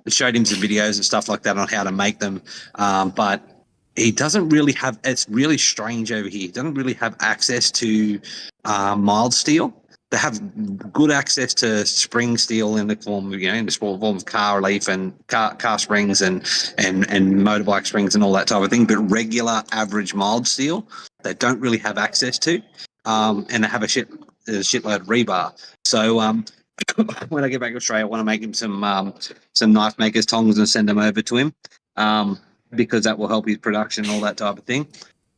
showed him some videos and stuff like that on how to make them. But he doesn't really have, it's really strange over here. He doesn't really have access to mild steel. They have good access to spring steel in the form of, in the form of car relief and car springs and motorbike springs and all that type of thing. But regular, average mild steel, they don't really have access to. And they have a shitload of rebar. So when I get back to Australia, I want to make him some knife makers tongs and send them over to him, because that will help his production and all that type of thing.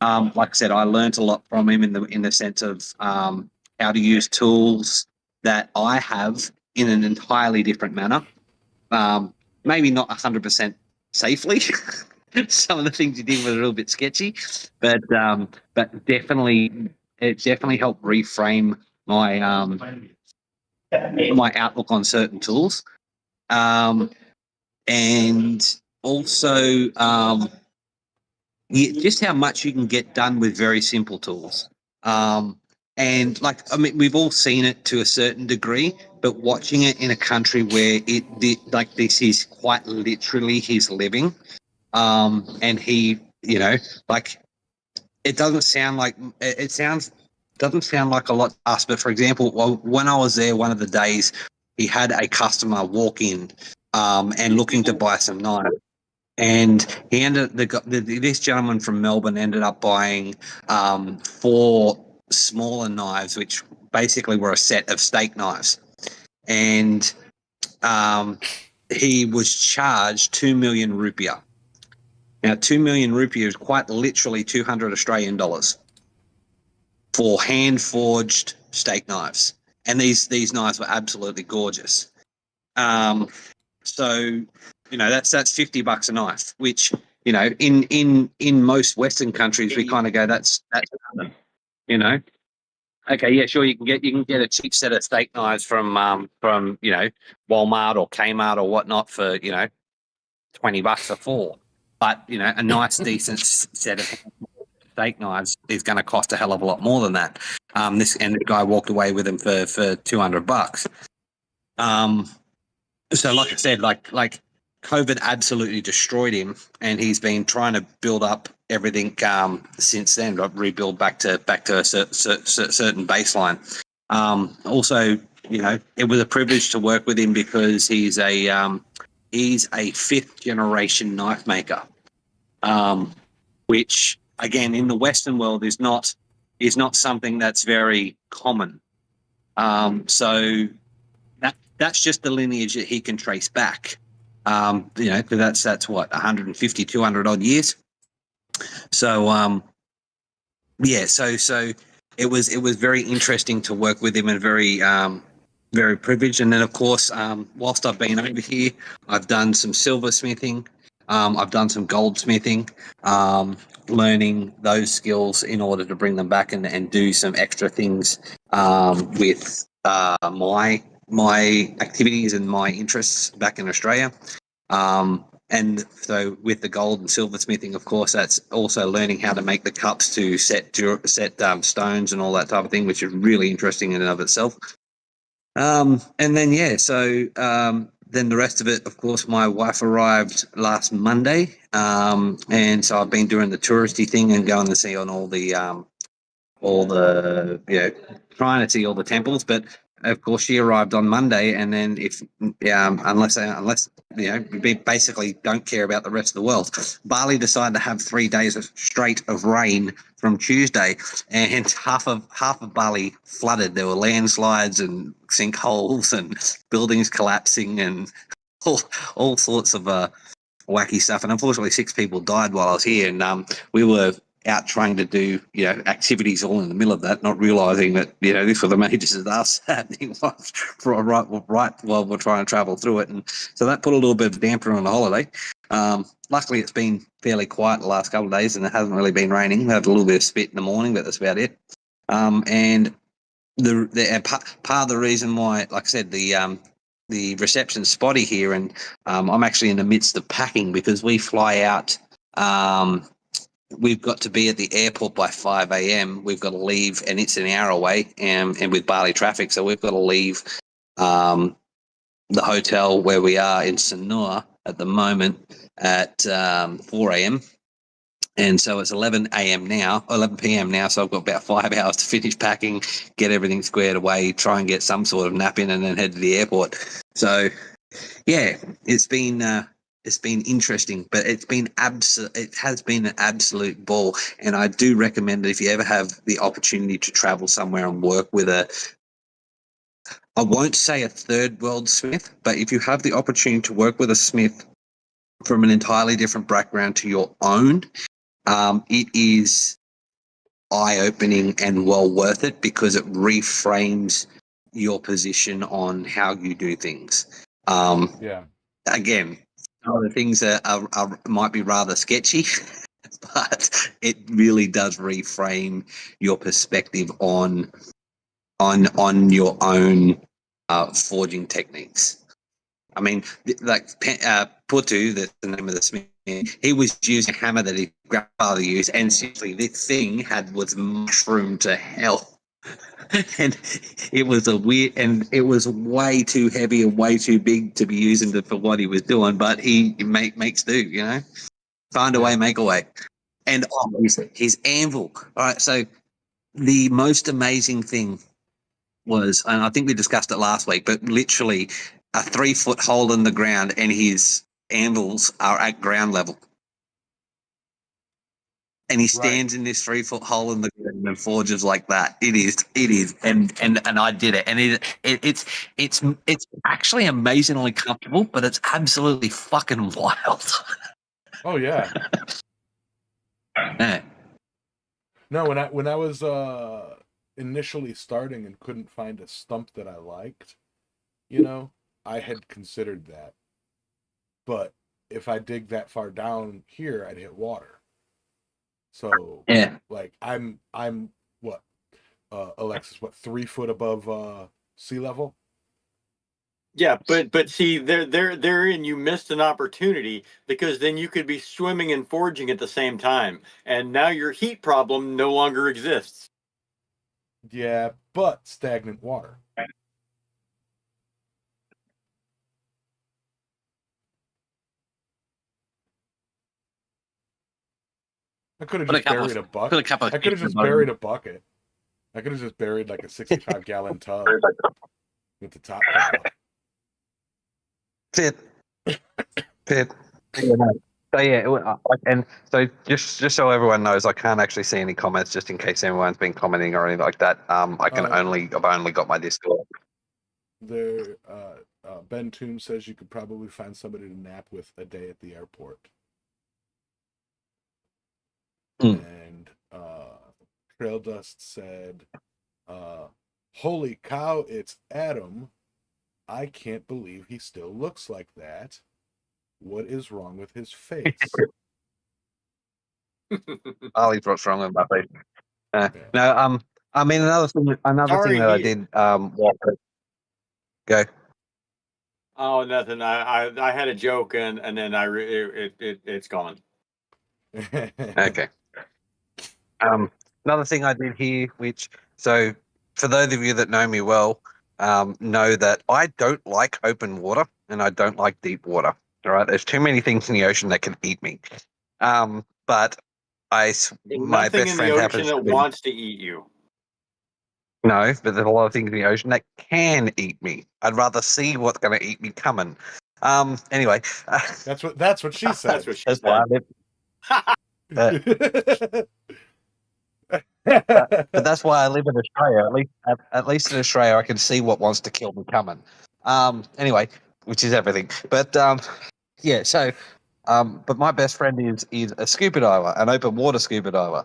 Like I said, I learned a lot from him in the sense of how to use tools that I have in an entirely different manner. Maybe not 100% safely. Some of the things he did were a little bit sketchy, but definitely it definitely helped reframe my my outlook on certain tools, and also just how much you can get done with very simple tools. And like, I mean, we've all seen it to a certain degree, but watching it in a country where like this is quite literally his living, and he, like, it doesn't sound like doesn't sound like a lot to us. But for example, when I was there one of the days, he had a customer walk in, and looking to buy some knives. And he this gentleman from Melbourne ended up buying 4 smaller knives, which basically were a set of steak knives. And he was charged 2 million rupiah. Now, 2 million rupiah is quite literally 200 Australian dollars for hand-forged steak knives. And these knives were absolutely gorgeous. So, that's $50 a knife, which, in most Western countries, we kind of go, that's nothing, Okay, yeah, sure, you can get a cheap set of steak knives from Walmart or Kmart or whatnot for, $20 a 4. But, a nice decent set of steak knives is going to cost a hell of a lot more than that. This guy walked away with them for $200. So like I said, like COVID absolutely destroyed him, and he's been trying to build up everything since then, rebuild back to a certain baseline. Also, it was a privilege to work with him because he's a 5th generation knife maker, which again in the Western world is not something that's very common. So that's just the lineage that he can trace back. That's what, 150, 200 odd years. So so it was very interesting to work with him, and very privileged. And then of course, whilst I've been over here, I've done some silversmithing, I've done some goldsmithing, learning those skills in order to bring them back and do some extra things with my activities and my interests back in Australia. And so with the gold and silversmithing, of course, that's also learning how to make the cups to set stones and all that type of thing, which is really interesting in and of itself. And then, then the rest of it, of course, my wife arrived last Monday. And so I've been doing the touristy thing and going to see on all the trying to see all the temples. But of course, she arrived on Monday, and then unless we basically don't care about the rest of the world. Bali decided to have 3 days straight of rain from Tuesday, and half of Bali flooded. There were landslides and sinkholes and buildings collapsing and all sorts of wacky stuff. And unfortunately, 6 people died while I was here, and we were out trying to do activities all in the middle of that, not realizing that this was a major disaster happening right while we're trying to travel through it. And so that put a little bit of a damper on the holiday. Luckily it's been fairly quiet the last couple of days, and it hasn't really been raining. We had a little bit of spit in the morning, but that's about it. And part of the reason why, like I said, the reception's spotty here, and I'm actually in the midst of packing because we fly out. We've got to be at the airport by 5 a.m. We've got to leave, and it's an hour away, and with Bali traffic, so we've got to leave the hotel where we are in Sanur at the moment at 4 a.m. And so it's 11 p.m. now, so I've got about 5 hours to finish packing, get everything squared away, try and get some sort of nap in, and then head to the airport. So, yeah, it's been interesting, but it has been an absolute ball. And I do recommend that if you ever have the opportunity to travel somewhere and work with I won't say a third world smith, but if you have the opportunity to work with a smith from an entirely different background to your own, it is eye-opening and well worth it because it reframes your position on how you do things. Yeah. Again, some of the things are might be rather sketchy, but it really does reframe your perspective on your own forging techniques. I mean, like Putu, that's the name of the smith. He was using a hammer that his grandfather used, and seriously, this thing was mushroom to hell. And it was it was way too heavy and way too big to be using for what he was doing. But he makes do, you know, find a way, make a way. And his anvil. All right, so the most amazing thing was, and I think we discussed it last week, but literally a 3-foot hole in the ground, and his anvils are at ground level. And he stands in this 3-foot hole in the ground and forges like that. It is, and I did it, and it's actually amazingly comfortable, but it's absolutely fucking wild. Oh yeah. Yeah. No, when I was initially starting and couldn't find a stump that I liked, you know, I had considered that. But if I dig that far down here, I'd hit water. So Yeah. like I'm what Alexis, what, 3 foot above sea level? Yeah, but see, therein you missed an opportunity because then you could be swimming and forging at the same time, and now your heat problem no longer exists. Yeah, but stagnant water. I could have Put a just couple buried a of put a bucket. couple of I could have just buried a bucket. I could have just buried like a 65-gallon tub with the top cut off. Fit. So yeah, and so just so everyone knows, I can't actually see any comments, just in case anyone's been commenting or anything like that. I've only got my Discord. There, Ben Toom says you could probably find somebody to nap with a day at the airport. And Trail Dust said, "Holy cow, it's Adam! I can't believe he still looks like that. What is wrong with his face?" Ali's what's wrong with my face. No, I mean another thing that I did. Go. Oh, nothing. I had a joke and then it's gone. Okay. Another thing I did here, which, so for those of you that know me well, know that I don't like open water and I don't like deep water. All right, there's too many things in the ocean that can eat me. But There's my nothing best in the friend ocean happens that to be, wants to eat you. no, but there's a lot of things in the ocean that can eat me. I'd rather see what's going to eat me coming. Anyway, That's what she said. That's what she that's why said. I live. But that's why I live in Australia. At least in Australia, I can see what wants to kill me coming. Anyway, which is everything. But yeah. So, but my best friend is a scuba diver, an open water scuba diver,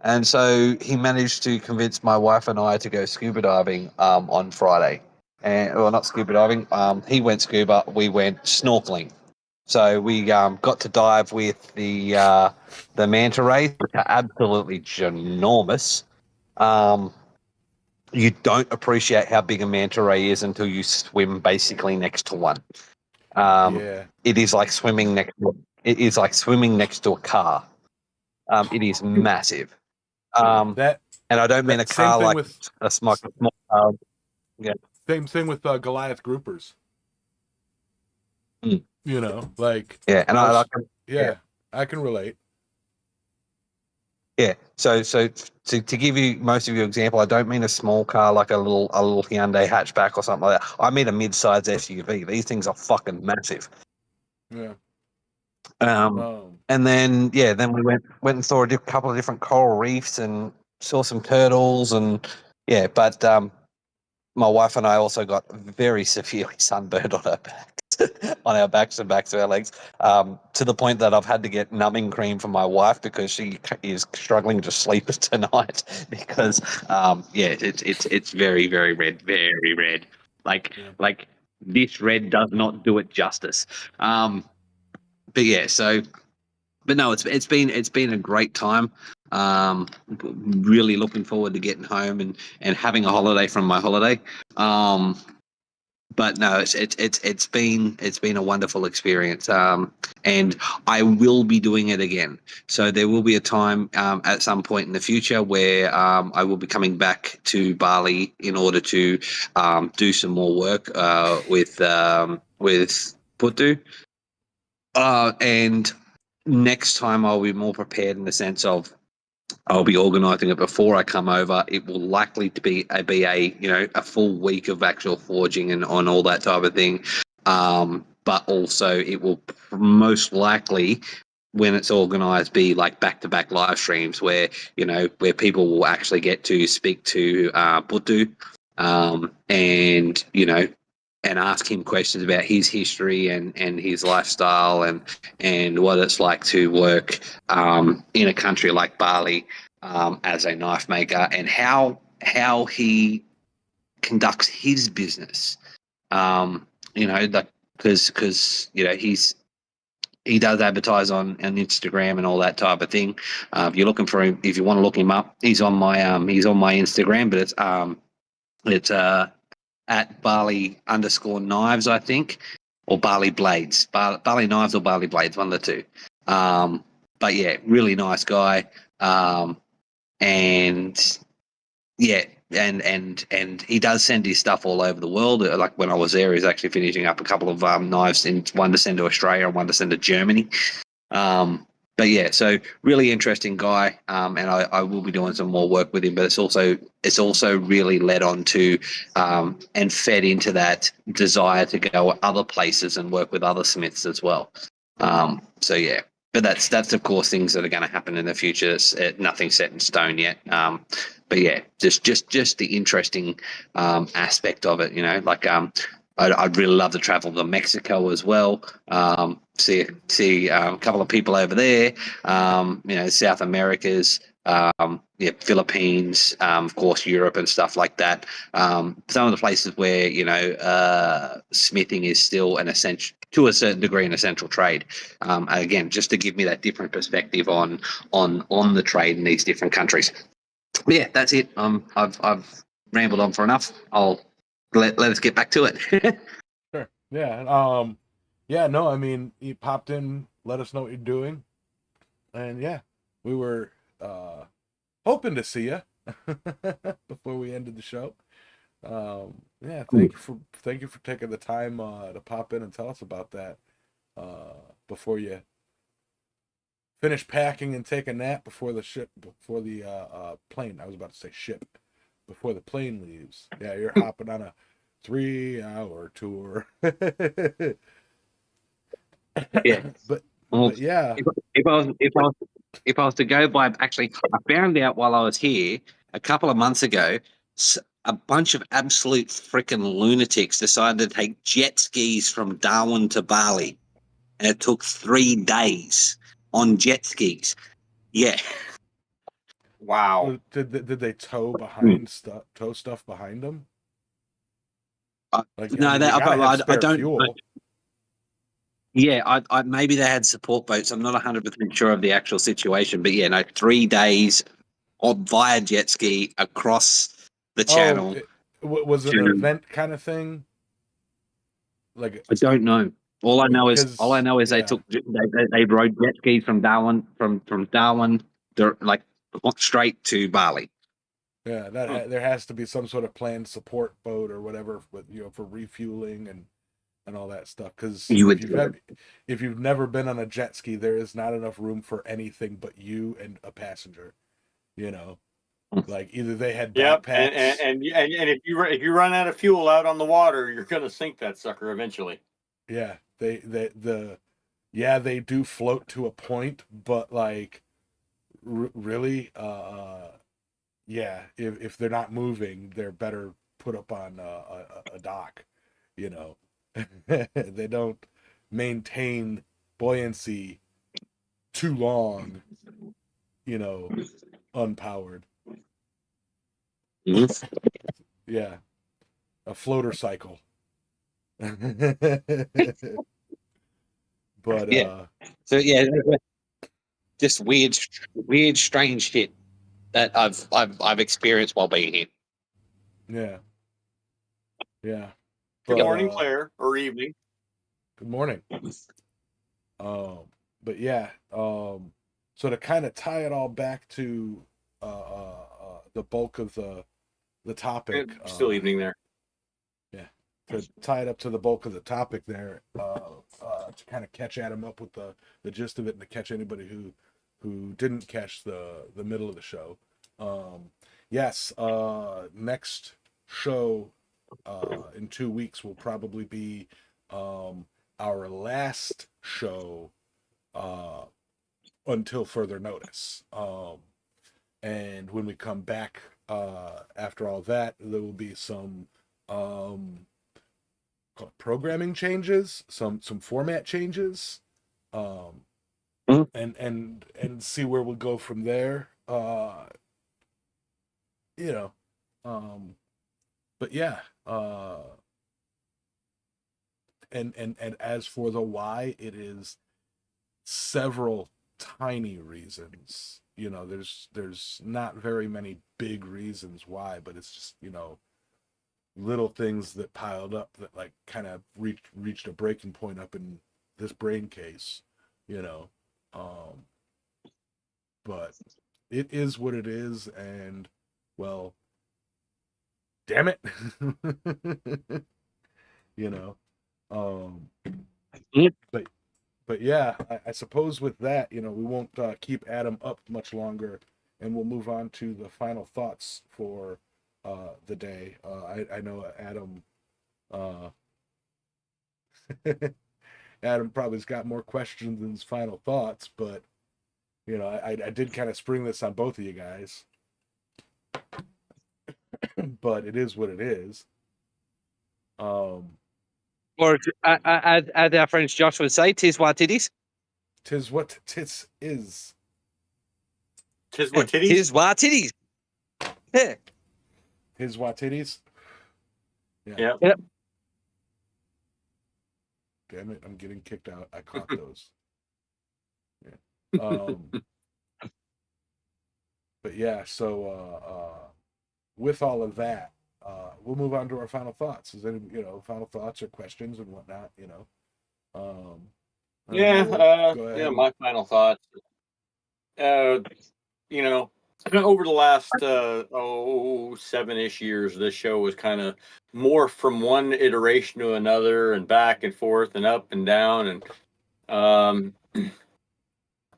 and so he managed to convince my wife and I to go scuba diving on Friday. And well, not scuba diving. He went scuba. We went snorkeling. So we got to dive with the manta rays, which are absolutely ginormous. You don't appreciate how big a manta ray is until you swim basically next to one. Yeah. It is like swimming next to a car. It is massive. And I don't mean a car like a small car. Yeah. Same thing with Goliath groupers. Mm. You know, like Yeah, and I can relate. Yeah. So to give you most of your example, I don't mean a small car like a little Hyundai hatchback or something like that. I mean a mid-size SUV. These things are fucking massive. Yeah. And then we went and saw a couple of different coral reefs and saw some turtles and but my wife and I also got very severely sunburned on our backs, on our backs and backs of our legs, to the point that I've had to get numbing cream for my wife because she is struggling to sleep tonight because, it's very, very red, very red. Like this red does not do it justice. But yeah, so. But no, it's been a great time. Really looking forward to getting home and having a holiday from my holiday. But no, it's been a wonderful experience. And I will be doing it again. So there will be a time at some point in the future where I will be coming back to Bali in order to do some more work with Putu. And next time I'll be more prepared in the sense of I'll be organising it before I come over. It will likely to be a full week of actual forging and on all that type of thing. But also it will most likely, when it's organised, be like back-to-back live streams where people will actually get to speak to Putu, and ask him questions about his history and his lifestyle and what it's like to work in a country like Bali as a knife maker and how he conducts his business. Because he does advertise on Instagram and all that type of thing. If you're looking for him, if you want to look him up, he's on my Instagram, but it's at Bali_knives, I think, or Bali Blades, Bali Knives or Bali Blades, one of the two. But yeah, really nice guy. And yeah, and he does send his stuff all over the world. Like when I was there, he's actually finishing up a couple of knives, one to send to Australia and one to send to Germany. But yeah, so really interesting guy, and I will be doing some more work with him. But it's also really led on to and fed into that desire to go other places and work with other smiths as well. So yeah, but that's of course things that are going to happen in the future. It's nothing set in stone yet. But yeah, just the interesting aspect of it. I'd really love to travel to Mexico as well. See a couple of people over there. South America's, Philippines, of course, Europe and stuff like that. Some of the places where smithing is still an essential, to a certain degree, an essential trade. Again, just to give me that different perspective on the trade in these different countries. But yeah, that's it. I've rambled on for enough. I'll let us get back to it. Sure. Yeah. Yeah. No. I mean, you popped in. Let us know what you're doing. And yeah, we were hoping to see you before we ended the show. Yeah. Thank you for taking the time to pop in and tell us about that before you finish packing and take a nap before the plane. I was about to say ship. Before the plane leaves. Yeah, you're hopping on a 3-hour tour. Yeah. But yeah. If I was to go by, actually, I found out while I was here a couple of months ago, a bunch of absolute freaking lunatics decided to take jet skis from Darwin to Bali, and it took 3 days on jet skis. Yeah. Wow. Did they tow stuff behind them? I don't. Fuel. Yeah, I maybe they had support boats. I'm not 100% sure of the actual situation, but yeah, no, 3 days via jet ski across the channel. Was it an event kind of thing? Like I don't know. All I know is they rode jet skis from Darwin straight to Bali. Yeah, there has to be some sort of planned support boat or whatever for refueling and all that stuff. Because if you've never been on a jet ski, there is not enough room for anything but you and a passenger. Like either they had backpacks. And if you run out of fuel out on the water, you're gonna sink that sucker eventually. Yeah, they do float to a point, but like really, yeah, if they're not moving, they're better put up on a dock. You know, they don't maintain buoyancy too long. You know, unpowered. Mhm. Yeah, a floater cycle. But Yeah. So yeah, just weird, strange shit that I've experienced while being here. yeah, yeah. Good But morning, Claire, or evening. good morning. But yeah, so to kind of tie it all back to the bulk of the topic, Still evening there. yeah, to tie it up to the bulk of the topic there, to kind of catch Adam up with the gist of it and to catch anybody who didn't catch the middle of the show. Yes, next show in 2 weeks will probably be our last show until further notice. And when we come back after all that, there will be some programming changes, some format changes, and see where we'll go from there. You know, but yeah. And as for the why, it is several tiny reasons. You know, there's not very many big reasons why, but it's just, you know, little things that piled up that like kind of reached a breaking point up in this brain case, you know. But it is what it is, and well, damn it. You know. Yep. But yeah, I suppose with that, you know, we won't keep Adam up much longer, and we'll move on to the final thoughts for the day. I know Adam. Adam probably's got more questions than his final thoughts, but you know, I did kind of spring this on both of you guys, but it is what it is. Or as our friends Josh would say, "Tis what titties." Tis what tis is. Tis what titties. Tis what titties. Yeah. His what titties. Yeah. Yep. Damn it, I'm getting kicked out. I caught those. Yeah. But yeah, so with all of that, we'll move on to our final thoughts. Is any, you know, final thoughts or questions and whatnot, you know? Yeah. Go ahead. Yeah. My final thoughts. You know, over the last 7-ish years, this show was kind of morphed from one iteration to another, and back and forth, and up and down, and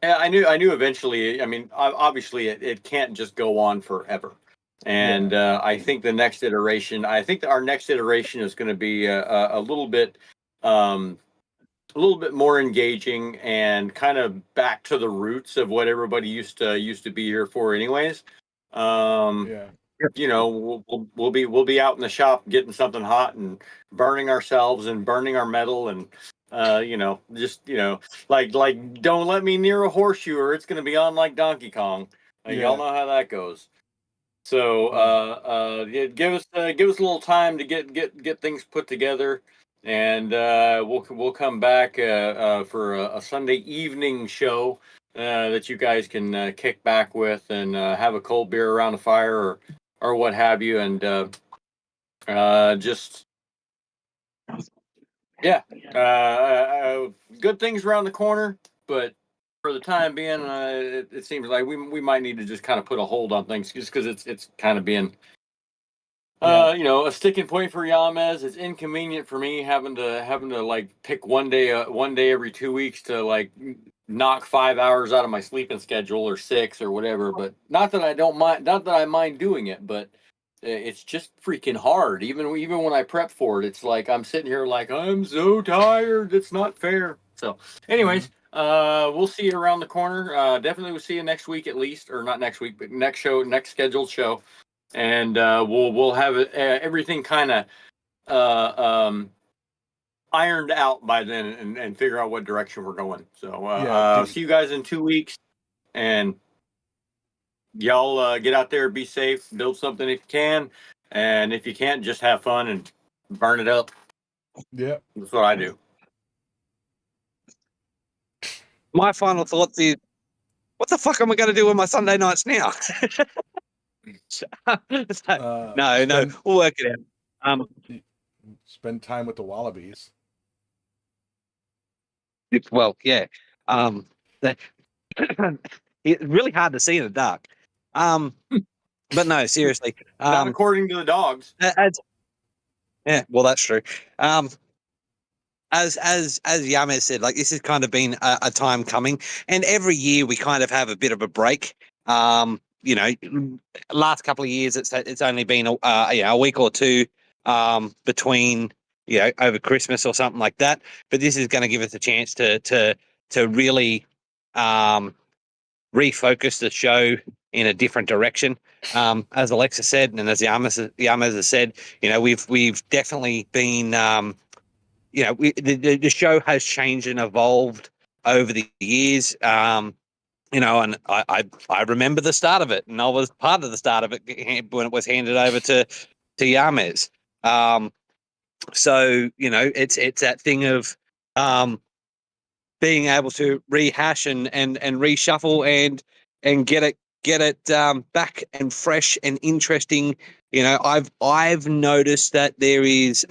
yeah, I knew eventually. I mean, obviously, it can't just go on forever. And I think the next iteration, I think that our next iteration is going to be a little bit, a little bit more engaging and kind of back to the roots of what everybody used to be here for, anyways. Yeah. You know, we'll be out in the shop getting something hot and burning ourselves and burning our metal and you know, just, you know, like don't let me near a horseshoe or it's gonna be on like Donkey Kong. Y'all know how that goes. So yeah, give us a little time to get things put together, and we'll come back for a Sunday evening show that you guys can kick back with and have a cold beer around the fire or what have you, and just yeah, good things around the corner, but for the time being, it seems like we might need to just kind of put a hold on things just because it's kind of being you know, a sticking point for Yamez. It's inconvenient for me having to like pick one day every 2 weeks to like knock 5 hours out of my sleeping schedule or 6 or whatever. But not that I don't mind, not that I mind doing it, but it's just freaking hard. Even when I prep for it, it's like I'm sitting here like I'm so tired. It's not fair. So, anyways, we'll see you around the corner. Definitely we'll see you next week at least, or not next week, but next scheduled show. and we'll have everything kind of ironed out by then, and figure out what direction we're going. So see you guys in 2 weeks, and y'all get out there, be safe, build something if you can, and if you can't, just have fun and burn it up. Yeah, that's what I do. My final thoughts is, what the fuck am I going to do with my Sunday nights now? No, we'll work it out. Spend time with the wallabies. Well, yeah. It's really hard to see in the dark. But no, seriously. Not according to the dogs. Yeah, well, that's true. As Yamez said, like, this has kind of been a time coming, and every year we kind of have a bit of a break. You know, last couple of years it's only been a week or two between, you know, over Christmas or something like that. But this is going to give us a chance to really refocus the show in a different direction. As Alexa said, and as Yamez has said, you know, we've definitely been you know, the show has changed and evolved over the years. You know, and I remember the start of it, and I was part of the start of it when it was handed over to Yamez. So, you know, it's that thing of being able to rehash and reshuffle and get it back and fresh and interesting. You know, I've noticed that there is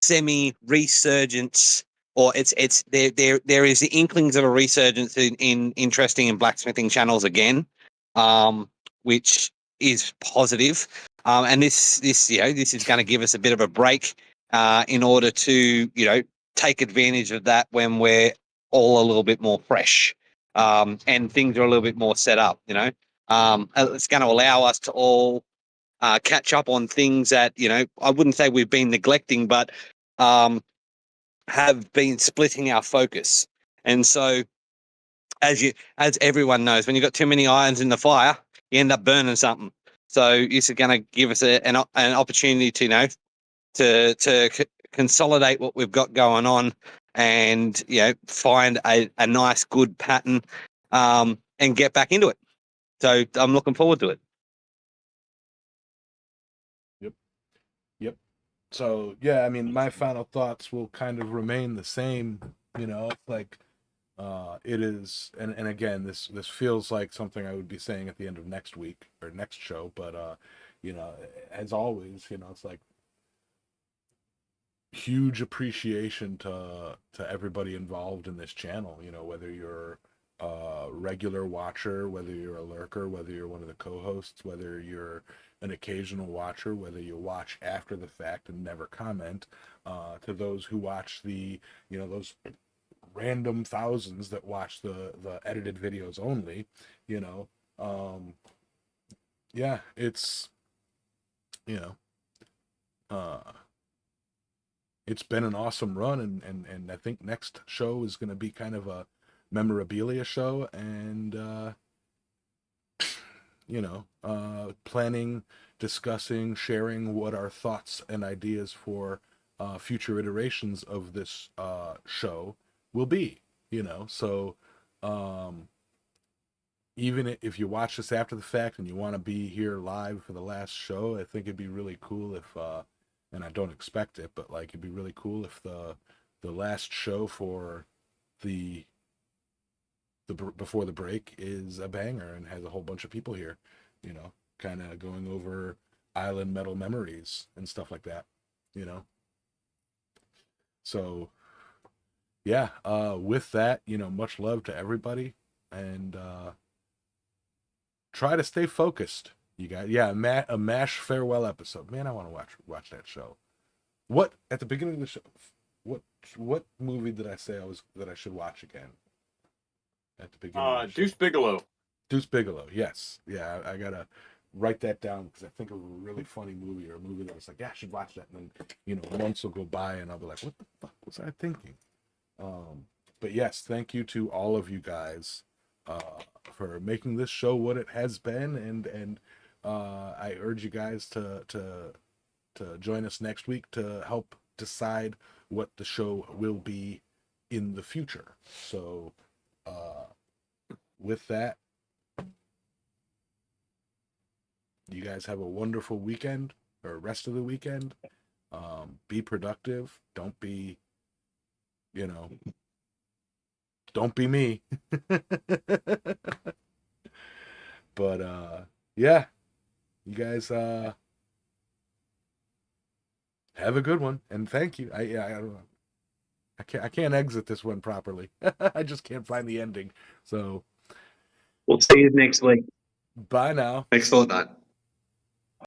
semi resurgence, or it's there is the inklings of a resurgence in interesting and blacksmithing channels again, which is positive. And this you know, this is going to give us a bit of a break in order to, you know, take advantage of that when we're all a little bit more fresh, and things are a little bit more set up. You know, it's going to allow us to all catch up on things that, you know, I wouldn't say we've been neglecting, but have been splitting our focus. And so, as everyone knows, when you've got too many irons in the fire, you end up burning something. So this is going to give us an opportunity to, you know, to consolidate what we've got going on, and, you know, find a nice, good pattern, and get back into it. So I'm looking forward to it. Yep. So yeah, I mean, my final thoughts will kind of remain the same. You know, it's like it is, and again, this feels like something I would be saying at the end of next week or next show, but you know, as always, you know, it's like huge appreciation to everybody involved in this channel. You know, whether you're a regular watcher, whether you're a lurker, whether you're one of the co-hosts, whether you're an occasional watcher, whether you watch after the fact and never comment, to those who watch the, you know, those random thousands that watch the edited videos only, you know, yeah, it's, you know, it's been an awesome run, and I think next show is going to be kind of a memorabilia show, and you know, planning, discussing, sharing what our thoughts and ideas for future iterations of this show will be, you know. So even if you watch this after the fact and you want to be here live for the last show, I think it'd be really cool if and I don't expect it, but like, it'd be really cool if the last show for the before the break is a banger and has a whole bunch of people here, you know, kind of going over island metal memories and stuff like that, you know. So yeah, with that, you know, much love to everybody, and try to stay focused, you guys. Yeah, a MASH farewell episode, man. I want to watch that show. What, at the beginning of the show, what movie did I say that I should watch again at the beginning? Deuce Bigelow. Deuce Bigelow, yes. Yeah, I gotta write that down, because I think of a really funny movie, or a movie that was like, yeah, I should watch that, and then, you know, months will go by and I'll be like, what the fuck was I thinking? But yes, thank you to all of you guys for making this show what it has been, and I urge you guys to join us next week to help decide what the show will be in the future. So with that, you guys have a wonderful weekend or rest of the weekend. Be productive. Don't be, don't be me. But yeah, you guys have a good one, and thank you. I don't know. I can't exit this one properly. I just can't find the ending. So We'll see you next week. bye now. Next fortnight.